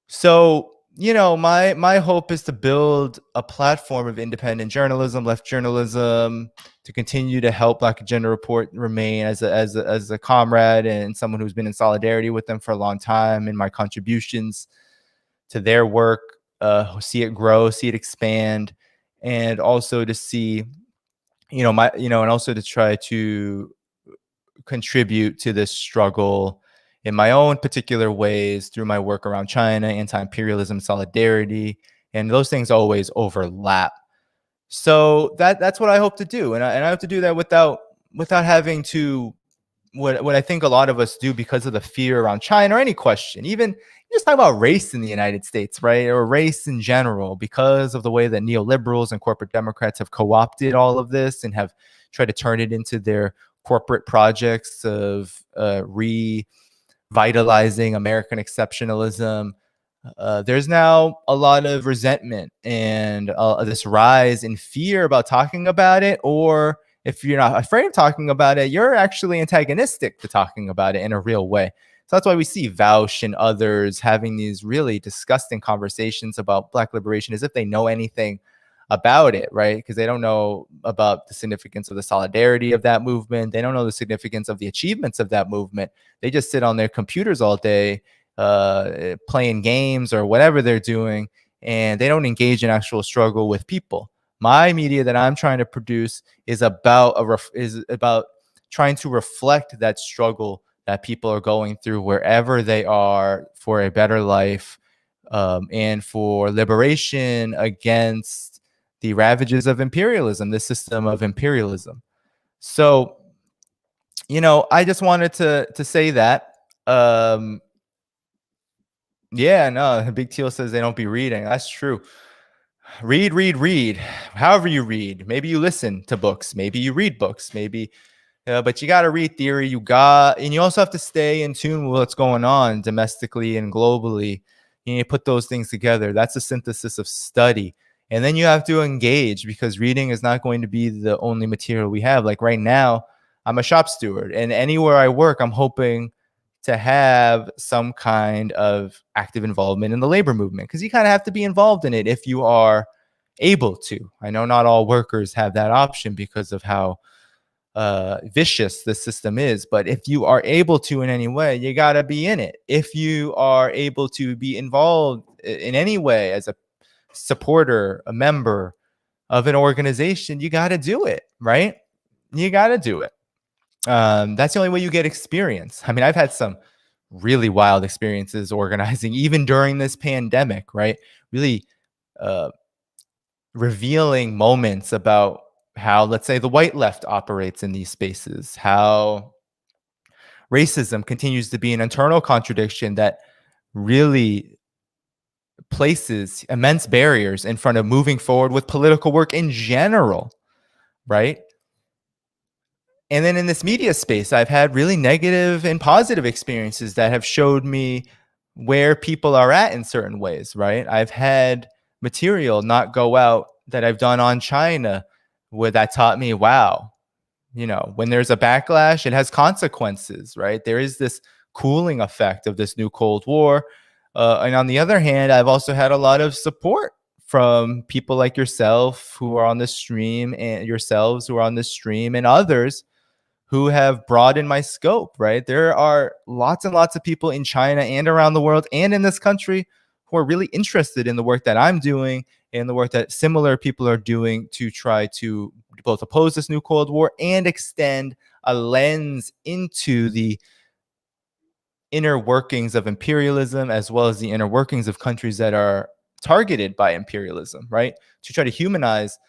So, my hope is to build a platform of independent journalism, left journalism, to continue to help Black Agenda Report remain as a comrade and someone who's been in solidarity with them for a long time in my contributions to their work, see it grow, see it expand, and also to see, and also to try to contribute to this struggle in my own particular ways through my work around China, anti-imperialism, solidarity, and those things always overlap. So that's what I hope to do, and I hope to do that without having to what I think a lot of us do because of the fear around China or any question, even just talk about race in the United States, right, or race in general, because of the way that neoliberals and corporate Democrats have co-opted all of this and have tried to turn it into their corporate projects of revitalizing American exceptionalism. There's now a lot of resentment and this rise in fear about talking about it, or if you're not afraid of talking about it, you're actually antagonistic to talking about it in a real way. So that's why we see Vaush and others having these really disgusting conversations about Black liberation as if they know anything about it, right? Because they don't know about the significance of the solidarity of that movement. They don't know the significance of the achievements of that movement. They just sit on their computers all day playing games or whatever they're doing, and they don't engage in actual struggle with people. My media that I'm trying to produce is about trying to reflect that struggle that people are going through wherever they are for a better life, and for liberation against the ravages of imperialism, this system of imperialism. So, I just wanted to say that. Yeah, no, Big Teal says they don't be reading. That's true. Read. However you read. Maybe you listen to books. Maybe you read books. Maybe, but you got to read theory. And you also have to stay in tune with what's going on domestically and globally. You need to put those things together. That's a synthesis of study. And then you have to engage, because reading is not going to be the only material we have. Like right now, I'm a shop steward, and anywhere I work, I'm hoping to have some kind of active involvement in the labor movement, because you kind of have to be involved in it if you are able to. I know not all workers have that option because of how vicious the system is. But if you are able to in any way, you got to be in it. If you are able to be involved in any way as a supporter, a member of an organization, you got to do it, right? You got to do it. That's the only way you get experience. I mean, I've had some really wild experiences organizing, even during this pandemic, right? Really uh, revealing moments about how, let's say, the white left operates in these spaces, how racism continues to be an internal contradiction that really places immense barriers in front of moving forward with political work in general, right? And then in this media space, I've had really negative and positive experiences that have showed me where people are at in certain ways, right? I've had material not go out that I've done on China where that taught me, wow, when there's a backlash, it has consequences, right? There is this cooling effect of this new Cold War. And on the other hand, I've also had a lot of support from people like yourself who are on the stream, and yourselves who are on the stream, and others who have broadened my scope, right? There are lots and lots of people in China and around the world and in this country who are really interested in the work that I'm doing and the work that similar people are doing to try to both oppose this new Cold War and extend a lens into the inner workings of imperialism, as well as the inner workings of countries that are targeted by imperialism, right? To try to humanize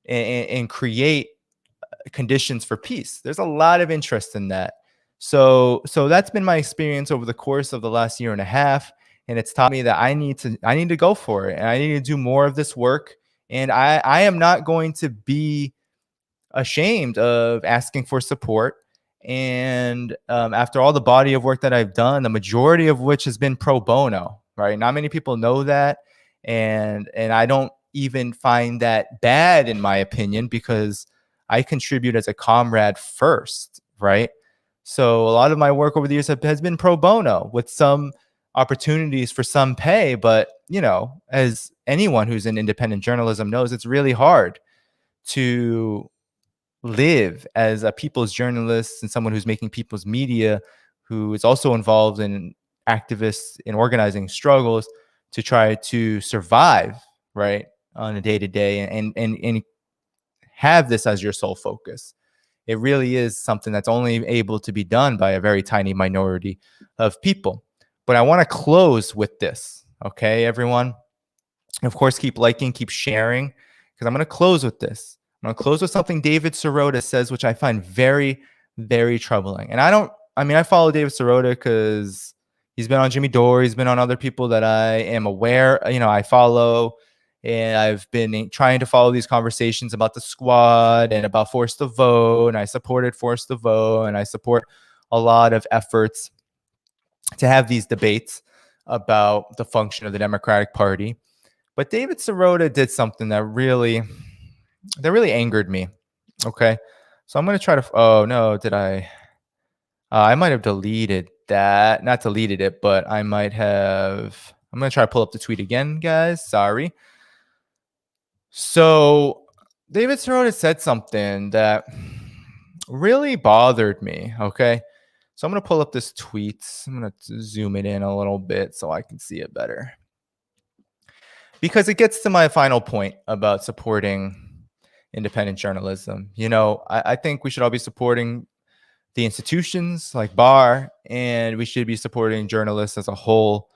and create conditions for peace. There's a lot of interest in that. So that's been my experience over the course of the last year and a half, and it's taught me that I need to go for it, and I need to do more of this work. And I am not going to be ashamed of asking for support. And after all the body of work that I've done, the majority of which has been pro bono, right? Not many people know that, and I don't even find that bad in my opinion, because I contribute as a comrade first, right? So a lot of my work over the years has been pro bono with some opportunities for some pay, but as anyone who's in independent journalism knows, it's really hard to live as a people's journalist and someone who's making people's media, who is also involved in activists in organizing struggles to try to survive, right, on a day to day, and have this as your sole focus. It really is something that's only able to be done by a very tiny minority of people. But I want to close with this, okay, everyone? Of course, keep liking, keep sharing, because I'm going to close with this. I'm going to close with something David Sirota says, which I find very, very troubling. And I follow David Sirota because he's been on Jimmy Dore. He's been on other people that I am aware, I follow. And I've been trying to follow these conversations about the squad and about forced to vote. And I supported forced to vote. And I support a lot of efforts to have these debates about the function of the Democratic Party. But David Sirota did something that really angered me. Okay. So I'm going to try to, oh no, did I might have deleted that. Not deleted it, but I'm going to try to pull up the tweet again, guys. Sorry. So David Sirota said something that really bothered me. Okay. So I'm going to pull up this tweet. I'm going to zoom it in a little bit so I can see it better, because it gets to my final point about supporting independent journalism. I think we should all be supporting the institutions like BAR, and we should be supporting journalists as a whole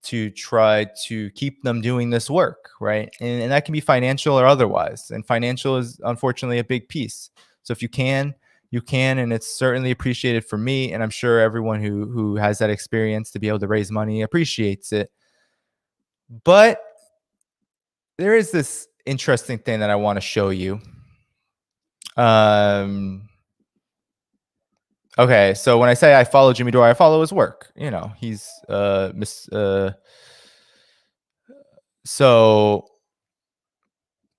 to try to keep them doing this work, right? And that can be financial or otherwise. And financial is unfortunately a big piece. So if you can, and it's certainly appreciated for me. And I'm sure everyone who has that experience to be able to raise money appreciates it. But there is this interesting thing that I want to show you. Okay, so when I say I follow Jimmy Dore, I follow his work. He's so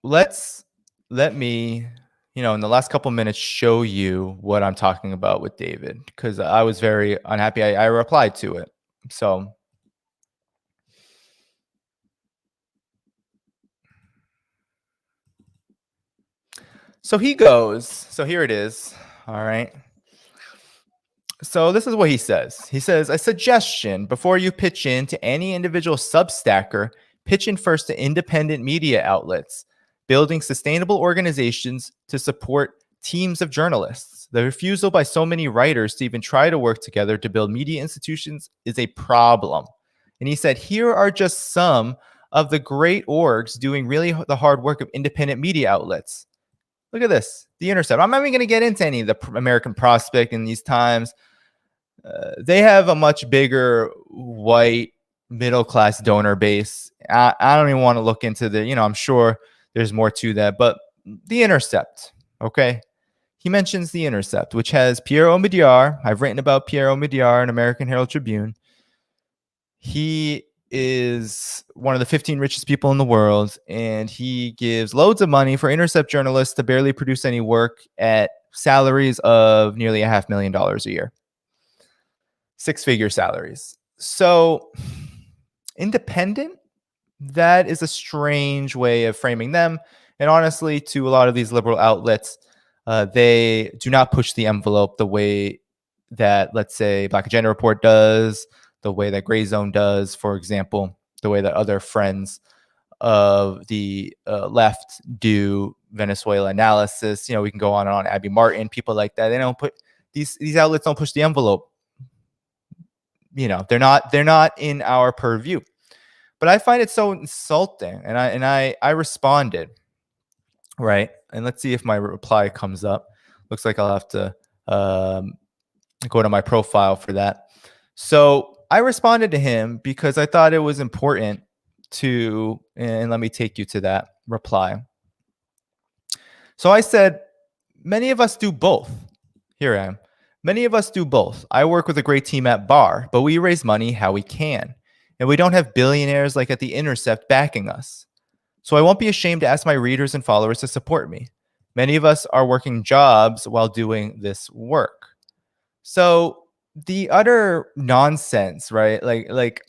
let me, in the last couple minutes, show you what I'm talking about with David, because I was very unhappy. I replied to it. So he goes, so here it is. All right. So this is what he says. He says, a suggestion before you pitch in to any individual substacker, pitch in first to independent media outlets, building sustainable organizations to support teams of journalists. The refusal by so many writers to even try to work together to build media institutions is a problem. And he said, here are just some of the great orgs doing really the hard work of independent media outlets. Look at this, The Intercept. I'm not even going to get into any of the American Prospect in these times. They have a much bigger white middle class donor base. I don't even want to look into I'm sure there's more to that, but The Intercept, okay? He mentions The Intercept, which has Pierre Omidyar. I've written about Pierre Omidyar in American Herald Tribune. He is one of the 15 richest people in the world, and he gives loads of money for Intercept journalists to barely produce any work at salaries of nearly $500,000 a year. Six-figure salaries. So independent, that is a strange way of framing them. And honestly, to a lot of these liberal outlets, they do not push the envelope the way that, let's say, Black Agenda Report does, the way that Gray Zone does, for example, the way that other friends of the left do Venezuela analysis. We can go on and on. Abby Martin, people like that. They don't put these outlets don't push the envelope. They're not in our purview. But I find it so insulting, and I responded, right? And let's see if my reply comes up. Looks like I'll have to go to my profile for that. So I responded to him because I thought it was important to, and let me take you to that reply. So I said, many of us do both. Here I am. Many of us do both. I work with a great team at Bar, but we raise money how we can. And we don't have billionaires like at The Intercept backing us. So I won't be ashamed to ask my readers and followers to support me. Many of us are working jobs while doing this work. So the utter nonsense, right? Like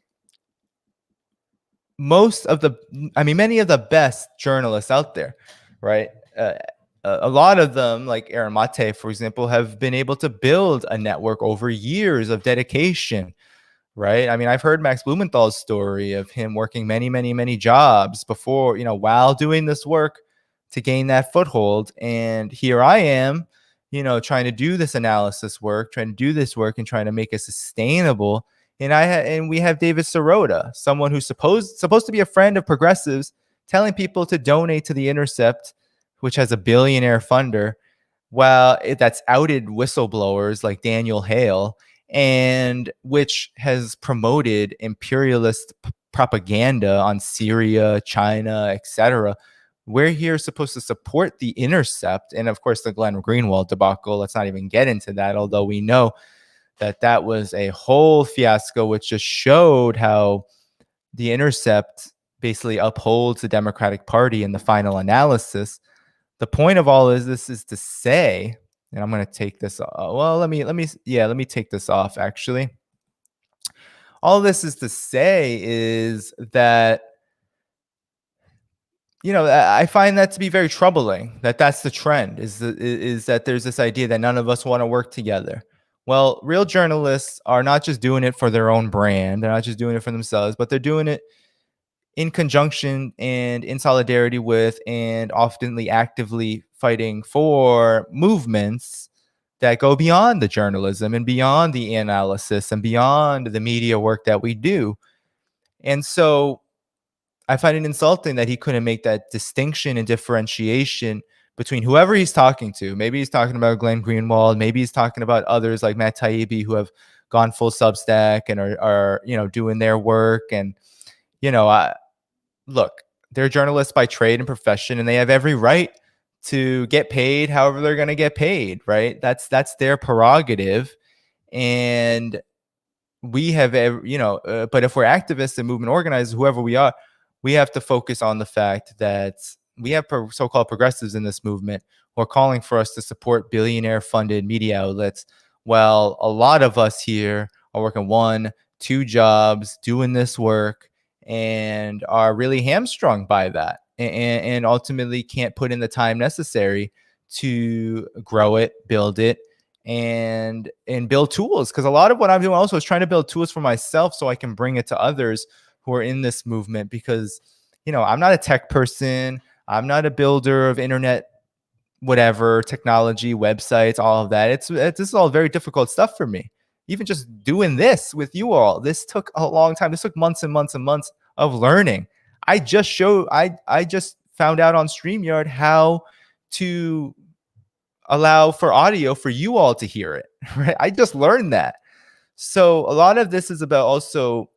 many of the best journalists out there, right? A lot of them, like Aaron Mate, for example, have been able to build a network over years of dedication, right? I mean, I've heard Max Blumenthal's story of him working many, many, many jobs before, while doing this work to gain that foothold. And here I am, trying to do this analysis work, trying to do this work and trying to make it sustainable. And we have David Sirota, someone who's supposed to be a friend of progressives, telling people to donate to The Intercept, which has a billionaire funder, that's outed whistleblowers like Daniel Hale, and which has promoted imperialist propaganda on Syria, China, etc. We're here supposed to support The Intercept, and of course the Glenn Greenwald debacle. Let's not even get into that, although we know that was a whole fiasco, which just showed how The Intercept basically upholds the Democratic Party in the final analysis. The point of all this is to say, and I'm going to take this off. Well, let me take this off, actually. All this is to say is that, I find that to be very troubling, that's the trend, is that there's this idea that none of us want to work together. Well, real journalists are not just doing it for their own brand. They're not just doing it for themselves, but they're doing it in conjunction and in solidarity with, and oftenly actively fighting for movements that go beyond the journalism and beyond the analysis and beyond the media work that we do. And so I find it insulting that he couldn't make that distinction and differentiation between whoever he's talking to. Maybe he's talking about Glenn Greenwald. Maybe he's talking about others like Matt Taibbi who have gone full Substack and are doing their work. And, look, they're journalists by trade and profession, and they have every right to get paid however they're going to get paid, right? That's their prerogative. And we have, but if we're activists and movement organizers, whoever we are, we have to focus on the fact that we have so-called progressives in this movement who are calling for us to support billionaire-funded media outlets. Well, a lot of us here are working 1, 2 jobs, doing this work, and are really hamstrung by that, and ultimately can't put in the time necessary to grow it, build it, and build tools, because a lot of what I'm doing also is trying to build tools for myself so I can bring it to others who are in this movement. Because I'm not a tech person, I'm not a builder of internet whatever technology, websites, all of that. This is all very difficult stuff for me. Even just doing this with you all, this took a long time. This took months and months and months of learning. I just found out on StreamYard how to allow for audio for you all to hear it, right? I just learned that. So a lot of this is about also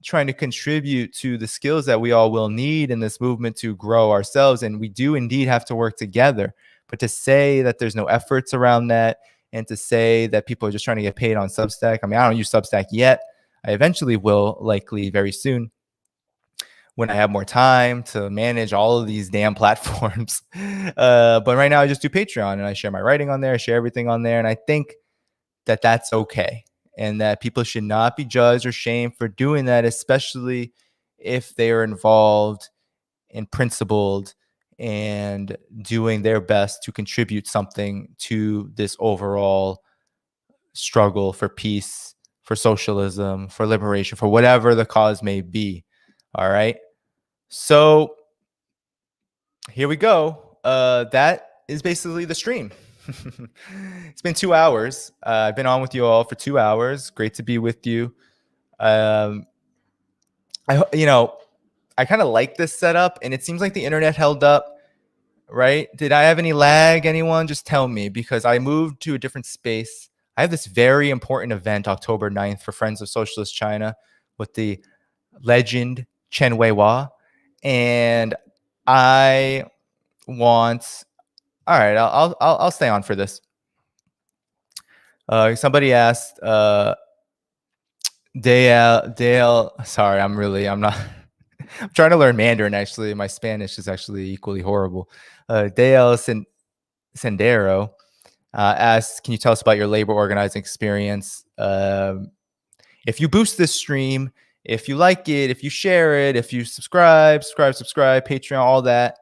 trying to contribute to the skills that we all will need in this movement to grow ourselves. And we do indeed have to work together. But to say that there's no efforts around that, and to say that people are just trying to get paid on Substack, I mean, I don't use Substack yet. I eventually will, likely very soon, when I have more time to manage all of these damn platforms. But right now I just do Patreon, and I share my writing on there, I share everything on there. And I think that that's okay, and that people should not be judged or shamed for doing that, especially if they are involved and principled and doing their best to contribute something to this overall struggle for peace, for socialism, for liberation, for whatever the cause may be. All right. So here we go. That is basically the stream. It's been 2 hours. I've been on with you all for 2 hours. Great to be with you. I kind of like this setup, and it seems like the internet held up, right? Did I have any lag? Anyone? Just tell me, because I moved to a different space. I have this very important event October 9th for Friends of Socialist China with the legend Chen Weiwa. And I want, all right, I'll stay on for this. Somebody asked, Dale, sorry, I'm not, I'm trying to learn Mandarin, actually. My Spanish is actually equally horrible. Dale Sendero asks, can you tell us about your labor organizing experience? If you boost this stream, if you like it, if you share it, if you subscribe, Patreon, all that,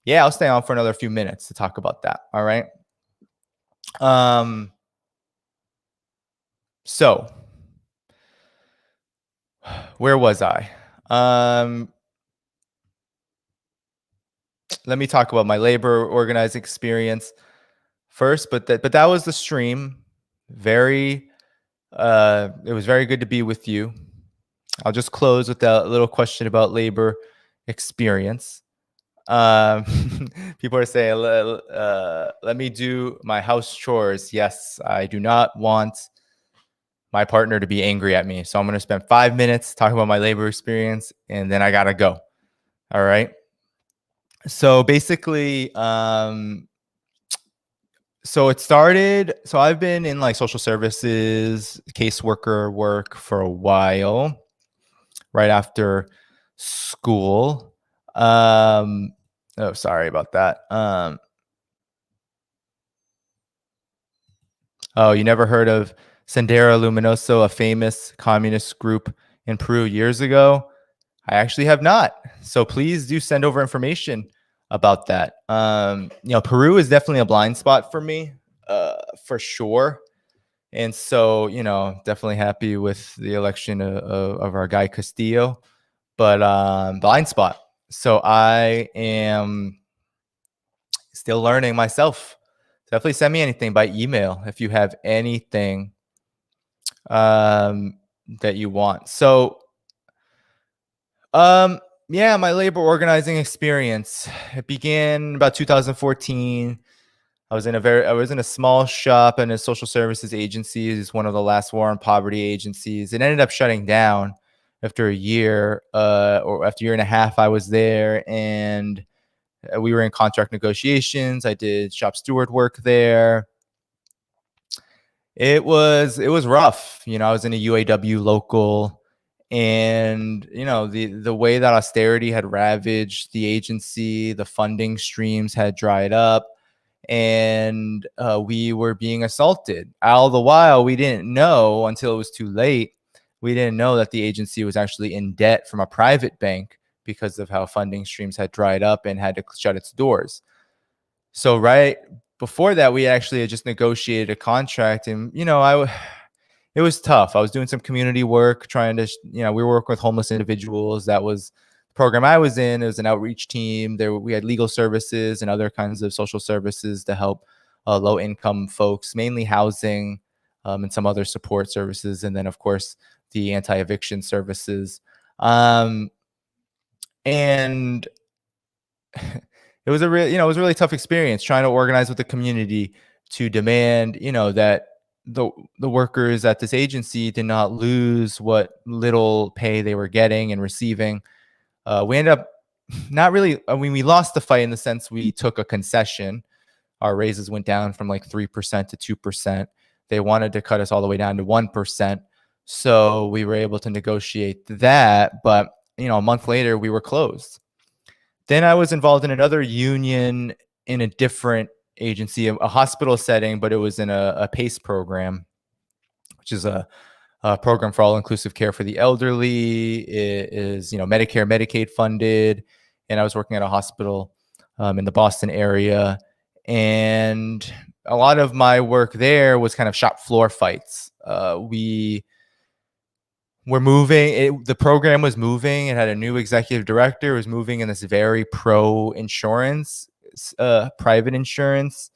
yeah, I'll stay on for another few minutes to talk about that. All right. So where was I? Let me talk about my labor organizing experience first, but that was the stream. It was very good to be with you. I'll just close with that little question about labor experience. People are saying, let me do my house chores. Yes, I do not want my partner to be angry at me. So I'm going to spend 5 minutes talking about my labor experience, and then I got to go. All right. So basically, so it started, so I've been in like social services, caseworker work for a while, right after school. Oh, sorry about that. Oh, you never heard of Sendero Luminoso, a famous communist group in Peru years ago? I actually have not. So please do send over information about that. Peru is definitely a blind spot for me, for sure. And so, definitely happy with the election of our guy Castillo, but blind spot. So I am still learning myself. Definitely send me anything by email if you have anything that you want. So, yeah, my labor organizing experience, it began about 2014. I was in a small shop and a social services agency. It's one of the last war on poverty agencies. It ended up shutting down after a year, or after a year and a half. I was there, and we were in contract negotiations. I did shop steward work there. It was rough. I was in a UAW local, and the way that austerity had ravaged the agency, the funding streams had dried up, and we were being assaulted. All the while, we didn't know until it was too late. We didn't know that the agency was actually in debt from a private bank because of how funding streams had dried up and had to shut its doors. So right before that, we actually had just negotiated a contract, and it was tough. I was doing some community work, trying to, we were working with homeless individuals. That was the program I was in. It was an outreach team. We had legal services and other kinds of social services to help low income folks, mainly housing, and some other support services, and then of course the anti eviction services. And it was it was a really tough experience trying to organize with the community to demand, that the workers at this agency did not lose what little pay they were getting and receiving. We ended up not really, I mean, we lost the fight in the sense we took a concession. Our raises went down from like 3% to 2%. They wanted to cut us all the way down to 1%. So we were able to negotiate that. But, a month later, we were closed. Then I was involved in another union in a different agency, a hospital setting, but it was in a PACE program, which is a program for all-inclusive care for the elderly. It is, Medicare, Medicaid funded, and I was working at a hospital in the Boston area, and a lot of my work there was kind of shop floor fights. We were moving. The program was moving. It had a new executive director. It was moving in this very pro-insurance, private insurance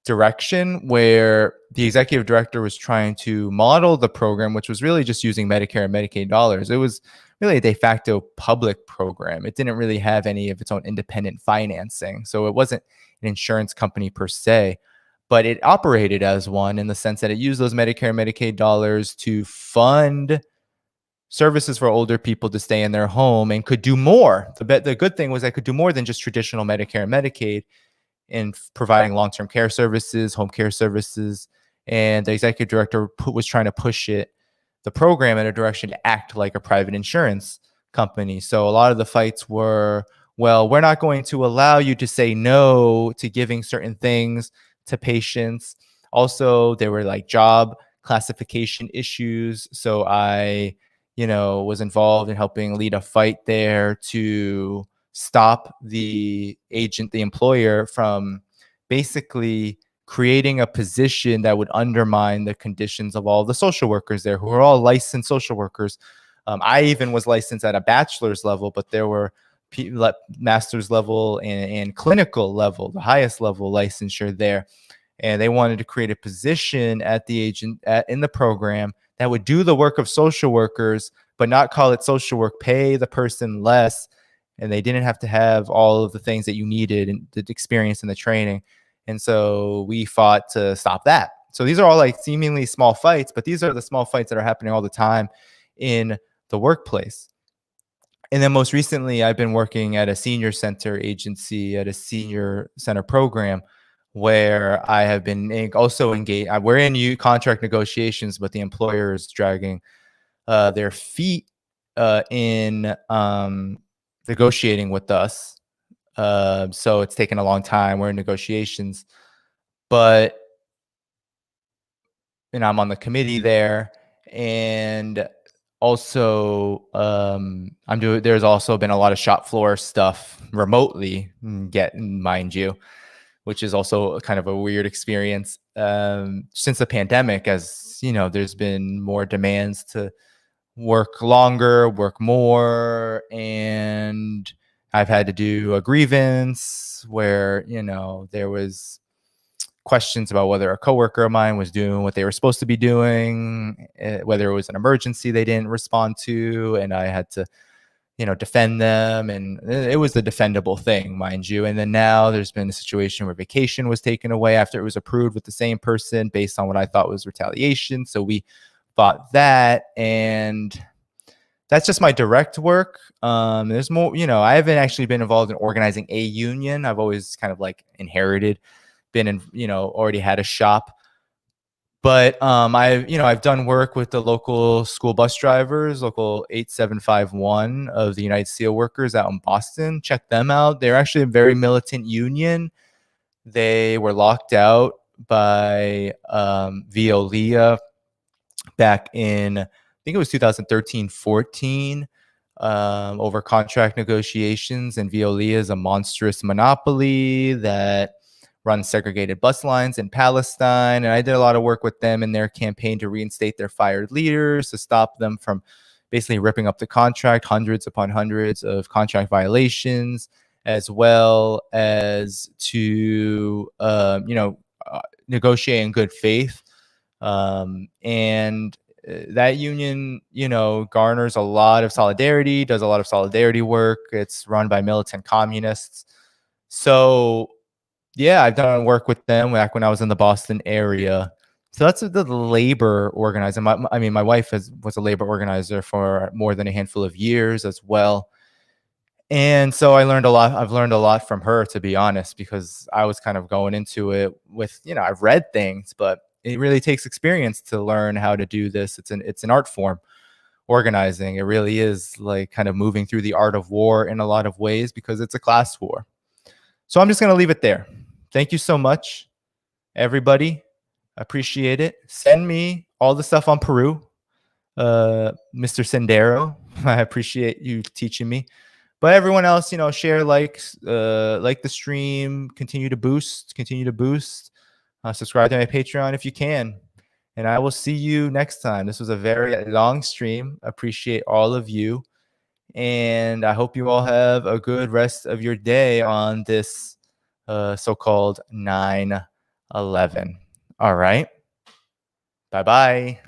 direction, where the executive director was trying to model the program, which was really just using Medicare and Medicaid dollars. It was really a de facto public program. It didn't really have any of its own independent financing. So it wasn't an insurance company per se, but it operated as one in the sense that it used those Medicare and Medicaid dollars to fund services for older people to stay in their home, and could do more. The good thing was I could do more than just traditional Medicare and Medicaid in providing long-term care services, home care services. And the executive director was trying to push the program in a direction to act like a private insurance company. So a lot of the fights were, well, we're not going to allow you to say no to giving certain things to patients. Also, there were like job classification issues. So I, was involved in helping lead a fight there to stop the employer from basically creating a position that would undermine the conditions of all the social workers there, who are all licensed social workers. I even was licensed at a bachelor's level, but there were master's level and clinical level, the highest level licensure there. And they wanted to create a position at the in the program that would do the work of social workers, but not call it social work, pay the person less, and they didn't have to have all of the things that you needed and the experience and the training. And so we fought to stop that. So these are all like seemingly small fights, but these are the small fights that are happening all the time in the workplace. And then most recently, I've been working at a senior center agency, at a senior center program, where I have been also engaged. We're in contract negotiations, but the employer is dragging their feet in negotiating with us. So it's taken a long time. We're in negotiations, but I'm on the committee there, and also there's also been a lot of shop floor stuff remotely, mind you, which is also kind of a weird experience since the pandemic. As there's been more demands to work longer, work more, and I've had to do a grievance where there was questions about whether a coworker of mine was doing what they were supposed to be doing, whether it was an emergency they didn't respond to, and I had to defend them, and it was a defendable thing, mind you. And then now there's been a situation where vacation was taken away after it was approved with the same person based on what I thought was retaliation. So we fought that, and that's just my direct work. There's more, I haven't actually been involved in organizing a union. I've always kind of like been in, already had a shop. But I've done work with the local school bus drivers, local 8751 of the United Steelworkers out in Boston. Check them out. They're actually a very militant union. They were locked out by Veolia back in, I think it was 2013-14, over contract negotiations. And Veolia is a monstrous monopoly that run segregated bus lines in Palestine. And I did a lot of work with them in their campaign to reinstate their fired leaders, to stop them from basically ripping up the contract, hundreds upon hundreds of contract violations, as well as to, negotiate in good faith. And that union, garners a lot of solidarity, does a lot of solidarity work. It's run by militant communists. So, yeah, I've done work with them back when I was in the Boston area. So that's the labor organizer. My wife was a labor organizer for more than a handful of years as well. And so I learned a lot. I've learned a lot from her, to be honest, because I was kind of going into it with, I've read things, but it really takes experience to learn how to do this. It's an art form, organizing. It really is like kind of moving through the art of war in a lot of ways, because it's a class war. So I'm just going to leave it there. Thank you so much, everybody. Appreciate it. Send me all the stuff on Peru, Mr. Sendero. I appreciate you teaching me. But everyone else, share, like the stream, continue to boost, subscribe to my Patreon if you can. And I will see you next time. This was a very long stream. Appreciate all of you. And I hope you all have a good rest of your day on this so-called 9/11. All right. Bye-bye.